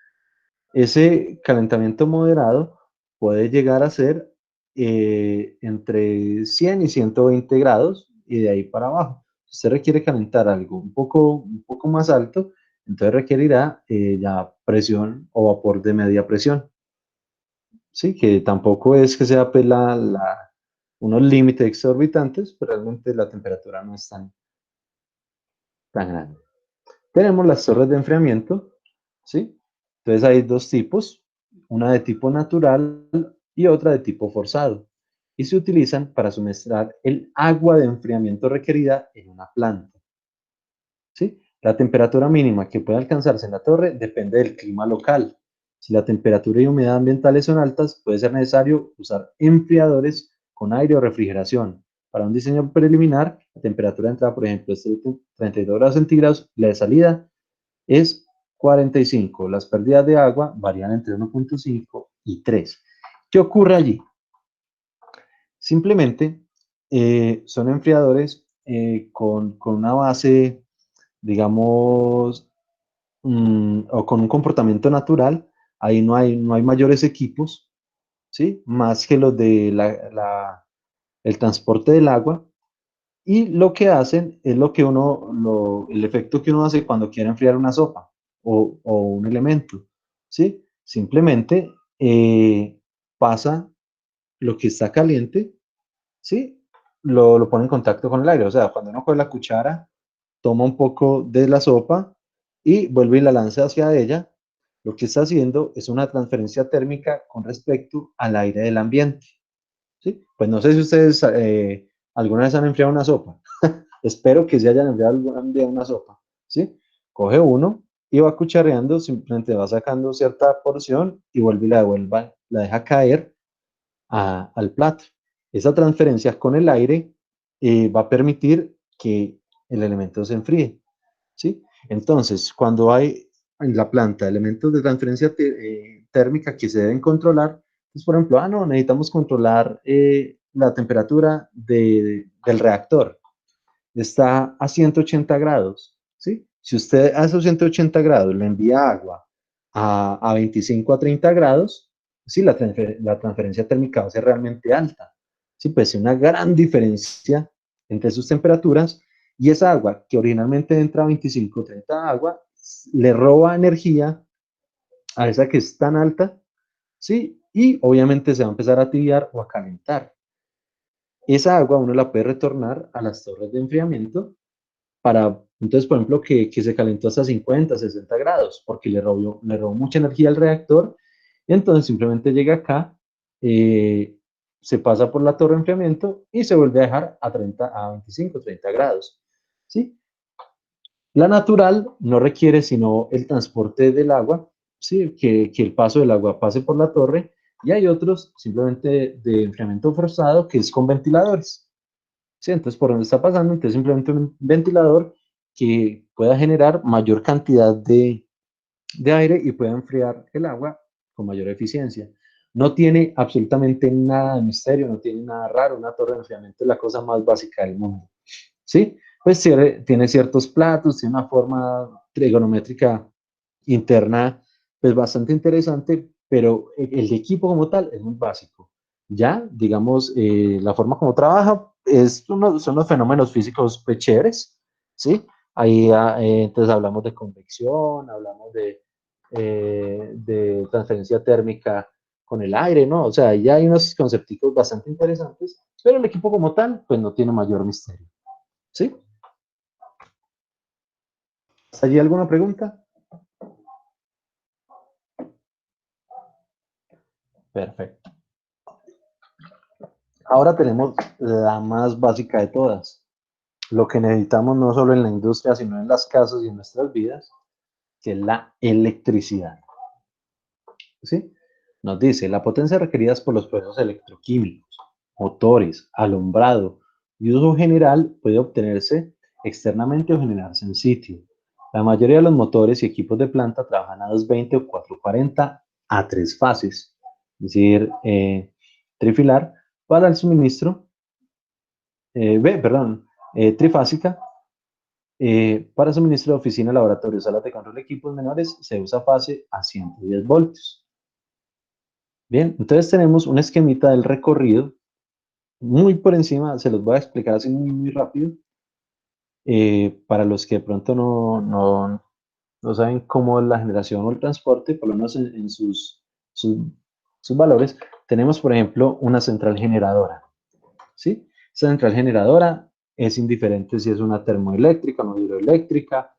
Ese calentamiento moderado puede llegar a ser entre 100 y 120 grados y de ahí para abajo. Si usted requiere calentar algo un poco más alto, entonces requerirá ya presión o vapor de media presión. Sí, que tampoco es que sea pues, unos límites exorbitantes, pero realmente la temperatura no es tan grande. Tenemos las torres de enfriamiento, ¿sí? Entonces hay dos tipos, una de tipo natural y otra de tipo forzado, y se utilizan para suministrar el agua de enfriamiento requerida en una planta, ¿sí? La temperatura mínima que puede alcanzarse en la torre depende del clima local. Si la temperatura y humedad ambientales son altas, puede ser necesario usar enfriadores con aire o refrigeración. Para un diseño preliminar, la temperatura de entrada, por ejemplo, es de 32 grados centígrados, la de salida es 45. Las pérdidas de agua varían entre 1.5 y 3. ¿Qué ocurre allí? Simplemente son enfriadores con una base, digamos, o con un comportamiento natural. Ahí no hay mayores equipos, ¿sí? Más que los de el transporte del agua. Y lo que hacen es el efecto que uno hace cuando quiere enfriar una sopa o un elemento, ¿sí? Simplemente pasa lo que está caliente, ¿sí? lo pone en contacto con el aire. O sea, cuando uno coge la cuchara, toma un poco de la sopa y vuelve y la lanza hacia ella, lo que está haciendo es una transferencia térmica con respecto al aire del ambiente. ¿Sí? Pues no sé si ustedes alguna vez han enfriado una sopa. Espero que se hayan enfriado alguna vez una sopa. ¿Sí? Coge uno y va cuchareando, simplemente va sacando cierta porción y vuelve y la devuelva, la deja caer al plato. Esa transferencia con el aire va a permitir que el elemento se enfríe. ¿Sí? Entonces, cuando hay en la planta elementos de transferencia térmica que se deben controlar, pues, por ejemplo, no, necesitamos controlar la temperatura del reactor. Está a 180 grados, ¿sí? Si usted a esos 180 grados le envía agua a 25 a 30 grados, sí, la transferencia térmica va a ser realmente alta. Sí, pues una gran diferencia entre sus temperaturas y esa agua que originalmente entra a 25 o 30 agua, le roba energía a esa que es tan alta, ¿sí? Y obviamente se va a empezar a tibiar o a calentar. Esa agua uno la puede retornar a las torres de enfriamiento para, entonces, por ejemplo, que se calentó hasta 50, 60 grados, porque le robó mucha energía al reactor, y entonces simplemente llega acá, se pasa por la torre de enfriamiento y se vuelve a dejar a 25, 30 grados. ¿Sí? La natural no requiere sino el transporte del agua, ¿sí? Que el paso del agua pase por la torre, y hay otros simplemente de enfriamiento forzado que es con ventiladores. ¿Sí? Entonces, por donde está pasando, entonces simplemente un ventilador que pueda generar mayor cantidad de aire y pueda enfriar el agua con mayor eficiencia. No tiene absolutamente nada de misterio, no tiene nada raro. Una torre de enfriamiento es la cosa más básica del mundo. ¿Sí? Pues tiene ciertos platos, tiene una forma trigonométrica interna pues bastante interesante, pero el equipo como tal es muy básico. Ya, digamos, la forma como trabaja son los fenómenos físicos pues, chéveres, ¿sí? Ahí entonces hablamos de convección, hablamos de transferencia térmica con el aire, ¿no? O sea, ya hay unos conceptos bastante interesantes, pero el equipo como tal, pues no tiene mayor misterio, ¿sí? ¿Hasta allí alguna pregunta? Perfecto. Ahora tenemos la más básica de todas. Lo que necesitamos no solo en la industria, sino en las casas y en nuestras vidas, que es la electricidad. ¿Sí? Nos dice, la potencia requerida por los procesos electroquímicos, motores, alumbrado y uso general puede obtenerse externamente o generarse en sitio. La mayoría de los motores y equipos de planta trabajan a 220 o 440 a tres fases, es decir, trifilar para el suministro, trifásica, para suministro de oficina, laboratorio, salas de control de equipos menores, se usa fase a 110 voltios. Bien, entonces tenemos un esquemita del recorrido, muy por encima, se los voy a explicar así muy rápido, para los que de pronto no saben cómo es la generación o el transporte, por lo menos en sus valores. Tenemos, por ejemplo, una central generadora, ¿sí? Esa central generadora es indiferente si es una termoeléctrica, una hidroeléctrica,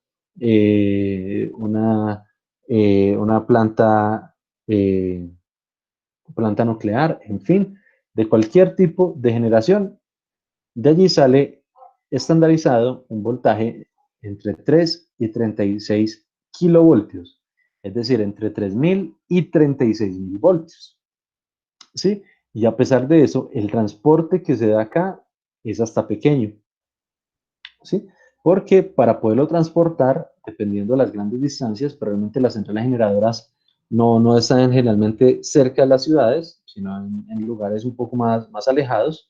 una planta nuclear, en fin, de cualquier tipo de generación. De allí sale estandarizado un voltaje entre 3 y 36 kilovoltios, es decir, entre 3000 y 36.000 voltios. ¿Sí? Y a pesar de eso, el transporte que se da acá es hasta pequeño. ¿Sí? Porque para poderlo transportar, dependiendo de las grandes distancias, probablemente las centrales generadoras no están generalmente cerca de las ciudades, sino en lugares un poco más alejados.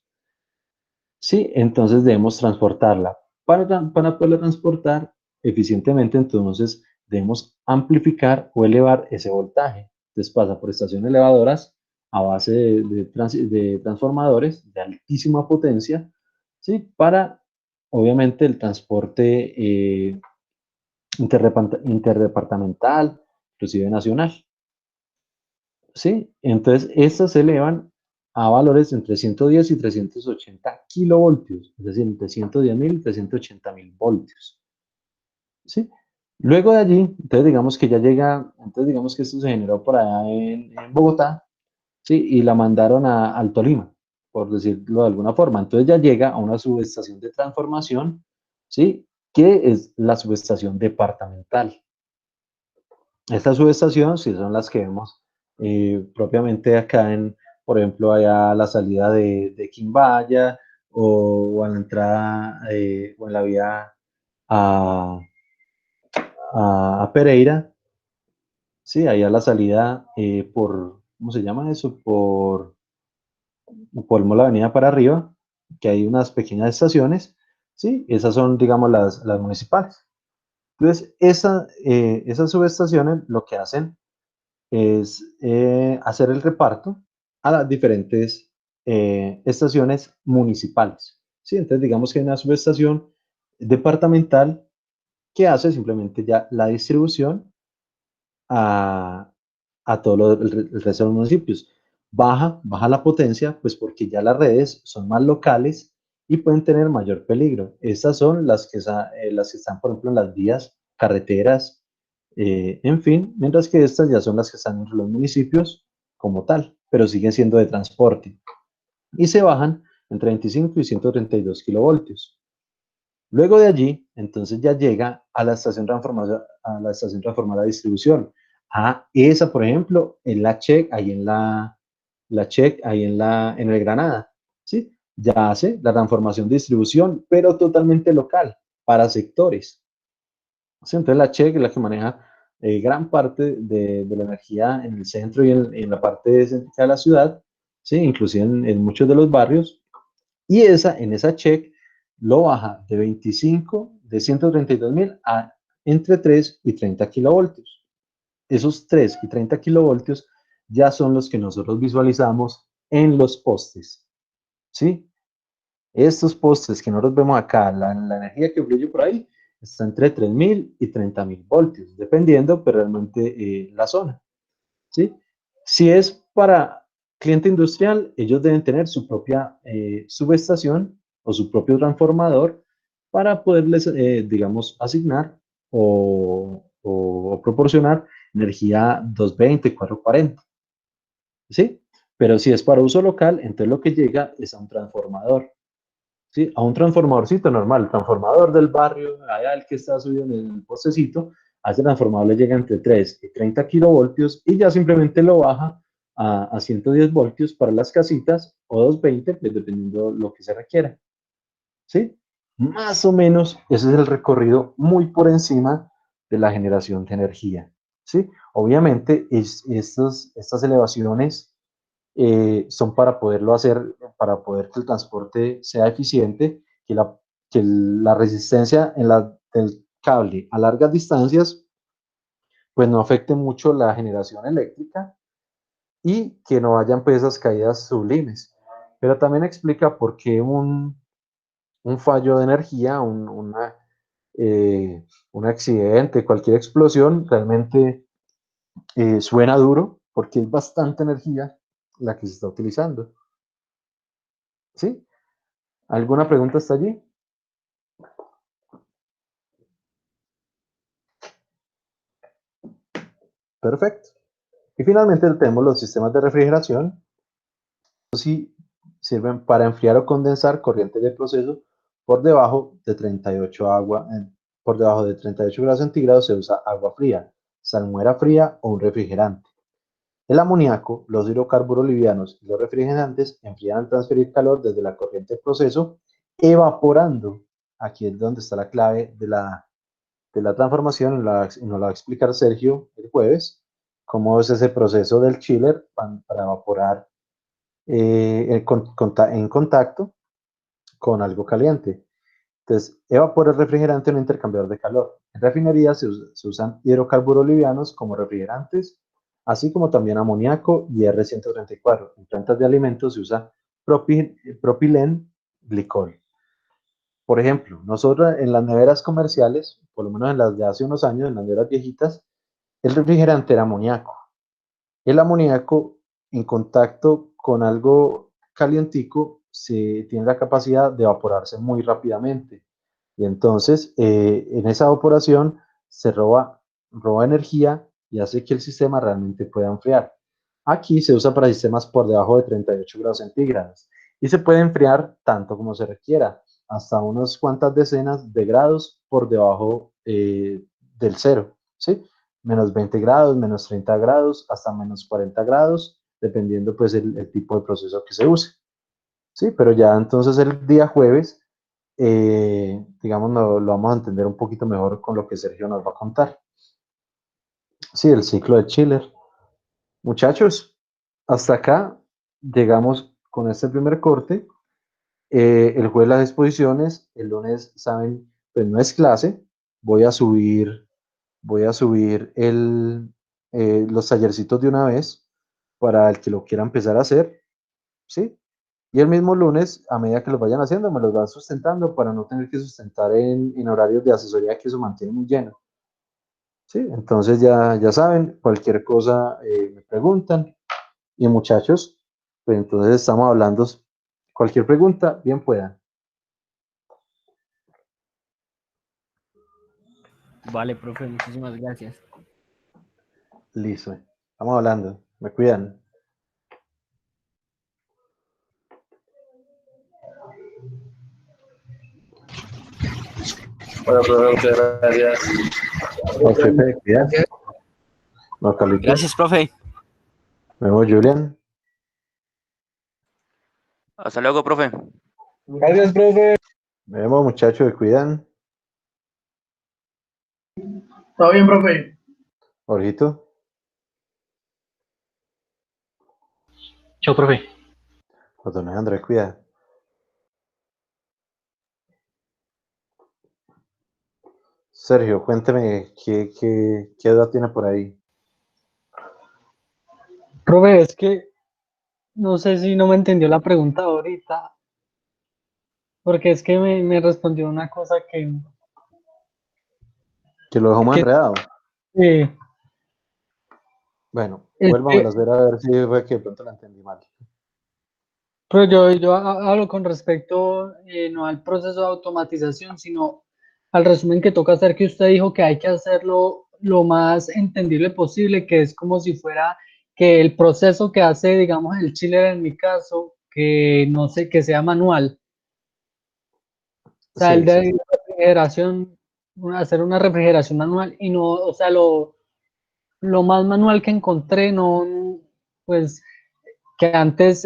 Sí, entonces debemos transportarla. Para poderla transportar eficientemente, entonces debemos amplificar o elevar ese voltaje. Entonces pasa por estaciones elevadoras a base de transformadores de altísima potencia, ¿sí? Para, obviamente, el transporte interdepartamental, inclusive nacional. ¿Sí? Entonces, estas se elevan a valores entre 110 y 380 kilovoltios, es decir, entre 110.000 y 380.000 voltios. ¿Sí? Luego de allí, entonces digamos que ya llega, entonces digamos que esto se generó por allá en Bogotá, ¿sí? Y la mandaron al Tolima, por decirlo de alguna forma. Entonces ya llega a una subestación de transformación, ¿sí? Que es la subestación departamental. Esta subestación, sí, son las que vemos propiamente acá por ejemplo, allá a la salida de Quimbaya o a la entrada o en la vía a, a Pereira, sí, allá a la salida ¿cómo se llama eso? Por la avenida para arriba, que hay unas pequeñas estaciones, sí, esas son, digamos, las municipales. Entonces, esas subestaciones lo que hacen es hacer el reparto a las diferentes estaciones municipales. ¿Sí? Entonces, digamos que hay una subestación departamental que hace simplemente ya la distribución a, a todo el resto de los municipios. Baja la potencia, pues porque ya las redes son más locales y pueden tener mayor peligro. Estas son las que están, por ejemplo, en las vías, carreteras, en fin, mientras que estas ya son las que están entre los municipios como tal, pero siguen siendo de transporte. Y se bajan entre 25 y 132 kilovoltios. Luego de allí, entonces ya llega a la estación transformada de distribución. Esa, por ejemplo, es la check, ahí en el Granada, ¿sí? Ya hace la transformación de distribución, pero totalmente local, para sectores. ¿Sí? Entonces la check es la que maneja gran parte de la energía en el centro y en la parte céntrica de la ciudad, ¿sí? Inclusive en muchos de los barrios. Y en esa check lo baja de 132.000 a entre 3 y 30 kilovoltios. Esos 3 y 30 kilovoltios ya son los que nosotros visualizamos en los postes. ¿Sí? Estos postes que nosotros vemos acá, la energía que fluye por ahí, está entre 3.000 y 30.000 voltios, dependiendo pero realmente la zona. ¿Sí? Si es para cliente industrial, ellos deben tener su propia subestación o su propio transformador para poderles, digamos, asignar o proporcionar energía 220, 440. ¿Sí? Pero si es para uso local, entonces lo que llega es a un transformador. ¿Sí? A un transformadorcito normal, el transformador del barrio, allá el que está subido en el postecito, a ese transformador le llega entre 3 y 30 kilovoltios y ya simplemente lo baja a 110 voltios para las casitas o 220, pues dependiendo lo que se requiera. ¿Sí? Más o menos ese es el recorrido muy por encima de la generación de energía. ¿Sí? Obviamente estas elevaciones son para poderlo hacer, para poder que el transporte sea eficiente, que la resistencia del cable a largas distancias pues no afecte mucho la generación eléctrica y que no hayan pues esas caídas sublimes. Pero también explica por qué un fallo de energía, un accidente, cualquier explosión realmente suena duro porque es bastante energía la que se está utilizando. ¿Sí? ¿Alguna pregunta hasta allí? Perfecto. Y finalmente tenemos los sistemas de refrigeración. Sí sirven para enfriar o condensar corrientes de proceso por debajo de 38 grados centígrados se usa agua fría, salmuera fría o un refrigerante. El amoníaco, los hidrocarburos livianos y los refrigerantes enfrían al transferir calor desde la corriente de proceso, evaporando. Aquí es donde está la clave de la transformación, nos la va a explicar Sergio el jueves, cómo es ese proceso del chiller para evaporar en contacto con algo caliente. Entonces, evapora el refrigerante en un intercambiador de calor. En refinerías se usan hidrocarburos livianos como refrigerantes, así como también amoníaco y R134. En plantas de alimentos se usa propilenglicol. Por ejemplo, nosotros en las neveras comerciales, por lo menos en las de hace unos años, en las neveras viejitas, el refrigerante era amoníaco. El amoníaco en contacto con algo calientico se tiene la capacidad de evaporarse muy rápidamente. Y entonces, en esa evaporación se roba energía y hace que el sistema realmente pueda enfriar. Aquí se usa para sistemas por debajo de 38 grados centígrados y se puede enfriar tanto como se requiera, hasta unas cuantas decenas de grados por debajo del cero, ¿sí? Menos 20 grados, menos 30 grados, hasta menos 40 grados, dependiendo pues el tipo de proceso que se use. Sí, pero ya entonces el día jueves, digamos, lo vamos a entender un poquito mejor con lo que Sergio nos va a contar. Sí, el ciclo de Schiller. Muchachos, hasta acá llegamos con este primer corte. El jueves las exposiciones, el lunes, saben, pues no es clase. Voy a subir, voy a subir los tallercitos de una vez para el que lo quiera empezar a hacer, ¿sí? Y el mismo lunes, a medida que los vayan haciendo, me los van sustentando para no tener que sustentar en horarios de asesoría que eso mantiene muy lleno. ¿Sí? Entonces ya saben, cualquier cosa me preguntan. Y muchachos, pues entonces estamos hablando, cualquier pregunta, bien puedan. Vale, profe, muchísimas gracias. Listo, estamos hablando, me cuidan. Bueno, profe, muchas gracias. No, chefe, cuidan. No, Carlitos. Gracias, profe. Me vemos, Julian. Hasta luego, profe. Gracias, profe. Me vemos, muchachos, me cuidan. Todo bien, profe. Jorgito. Chao, profe. Don Andrés, cuida. Sergio, cuénteme qué edad tiene por ahí. Profe, es que no sé si no me entendió la pregunta ahorita, porque es que me respondió una cosa Que lo dejó muy que enredado. eh, Bueno, es vuélvamelo a que, hacer a ver si fue que de pronto la entendí mal. pero yo hablo con respecto no al proceso de automatización, sino al resumen que toca hacer, que usted dijo que hay que hacerlo lo más entendible posible, que es como si fuera que el proceso que hace, digamos, el chiller en mi caso, que no sé, que sea manual. O sea, el Sí, sí, de sí. refrigeración, hacer una refrigeración manual y no, o sea, lo más manual que encontré, no, pues que antes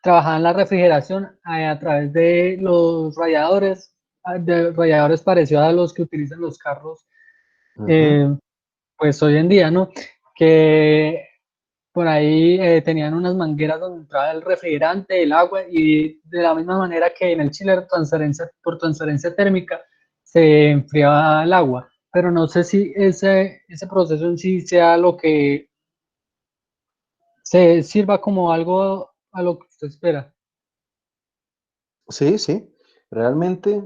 trabajaba en la refrigeración a través de los radiadores, de radiadores parecidos a los que utilizan los carros, Ujú. pues hoy en día, ¿no? Que por ahí tenían unas mangueras donde entraba el refrigerante, el agua, y de la misma manera que en el chiller por transferencia térmica se enfriaba el agua. Pero no sé si ese proceso en sí sea lo que se sirva como algo a lo que usted espera. Sí, sí. Realmente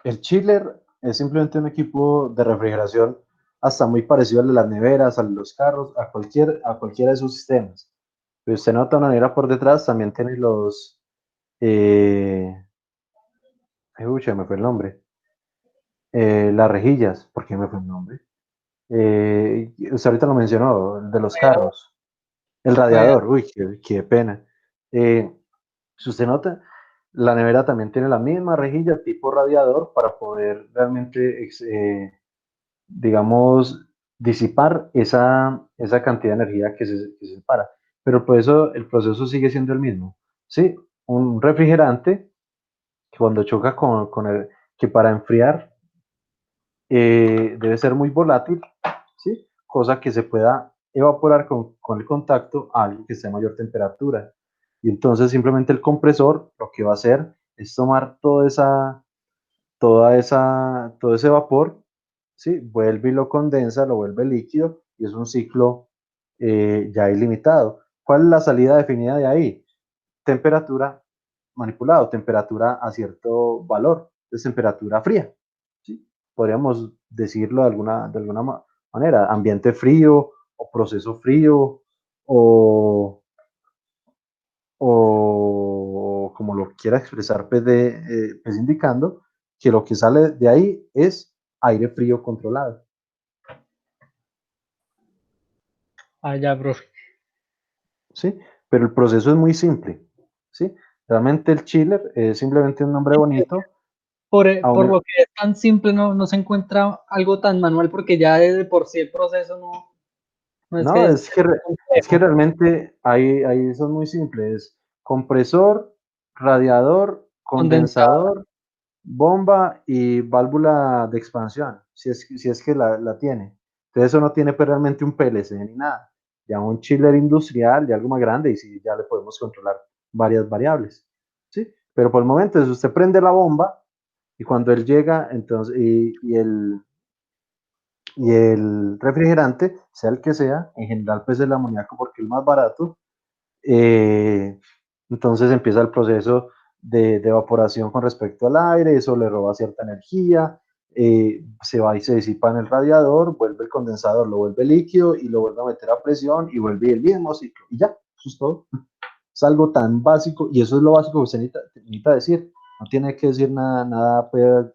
el chiller es simplemente un equipo de refrigeración hasta muy parecido al de las neveras, a los carros, a cualquiera de sus sistemas. Pero usted nota una nevera por detrás, también tiene eh, uy, me fue el nombre. Las rejillas, ¿por qué me fue el nombre? Usted ahorita lo mencionó, el de los carros. El radiador, uy, qué pena. Si usted nota, la nevera también tiene la misma rejilla tipo radiador para poder realmente, digamos, disipar esa cantidad de energía que se separa. Pero por eso el proceso sigue siendo el mismo. ¿Sí? Un refrigerante que cuando choca que para enfriar debe ser muy volátil, ¿sí? Cosa que se pueda evaporar con el contacto a algo que esté a mayor temperatura. Y entonces simplemente el compresor lo que va a hacer es tomar todo ese vapor, ¿sí? Vuelve y lo condensa, lo vuelve líquido y es un ciclo ya ilimitado. ¿Cuál es la salida definida de ahí? Temperatura manipulado, temperatura a cierto valor, es temperatura fría, ¿sí? Podríamos decirlo de alguna manera, ambiente frío o proceso frío o o como lo quiera expresar, pues indicando que lo que sale de ahí es aire frío controlado. Ah, ya, profe. ¿Sí? Pero el proceso es muy simple, ¿sí? Realmente el chiller es simplemente un nombre bonito. Por lo que es tan simple, no se encuentra algo tan manual, porque ya de por sí el proceso no es No, que es que realmente ahí son muy simples. Compresor, radiador, condensador. condensador, bomba y válvula de expansión, si es que la tiene. Entonces eso no tiene pues, realmente un PLC ni nada. Ya un chiller industrial, ya algo más grande, y si ya le podemos controlar varias variables. ¿Sí? Pero por el momento, si usted prende la bomba y cuando él llega, entonces, y el refrigerante, sea el que sea, en general pues el amoníaco porque es más barato, entonces empieza el proceso de evaporación con respecto al aire, eso le roba cierta energía, se va y se disipa en el radiador, vuelve el condensador, lo vuelve líquido y lo vuelve a meter a presión y vuelve el mismo ciclo y ya, eso es todo. Es algo tan básico y eso es lo básico que usted necesita decir, no tiene que decir nada pues,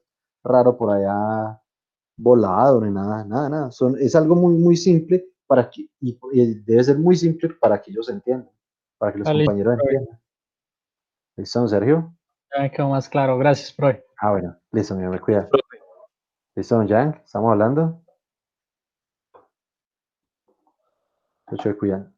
raro por allá volado ni nada. Es algo muy simple para que, y debe ser muy simple para que ellos entiendan, para que los Ah, listo, compañeros profe. entiendan. ¿Listo, Sergio? Ya me quedó más claro. Gracias, profe. Ah, bueno, listo, me cuida. ¿Listo, don Jan? ¿Estamos hablando? Mucho cuidado.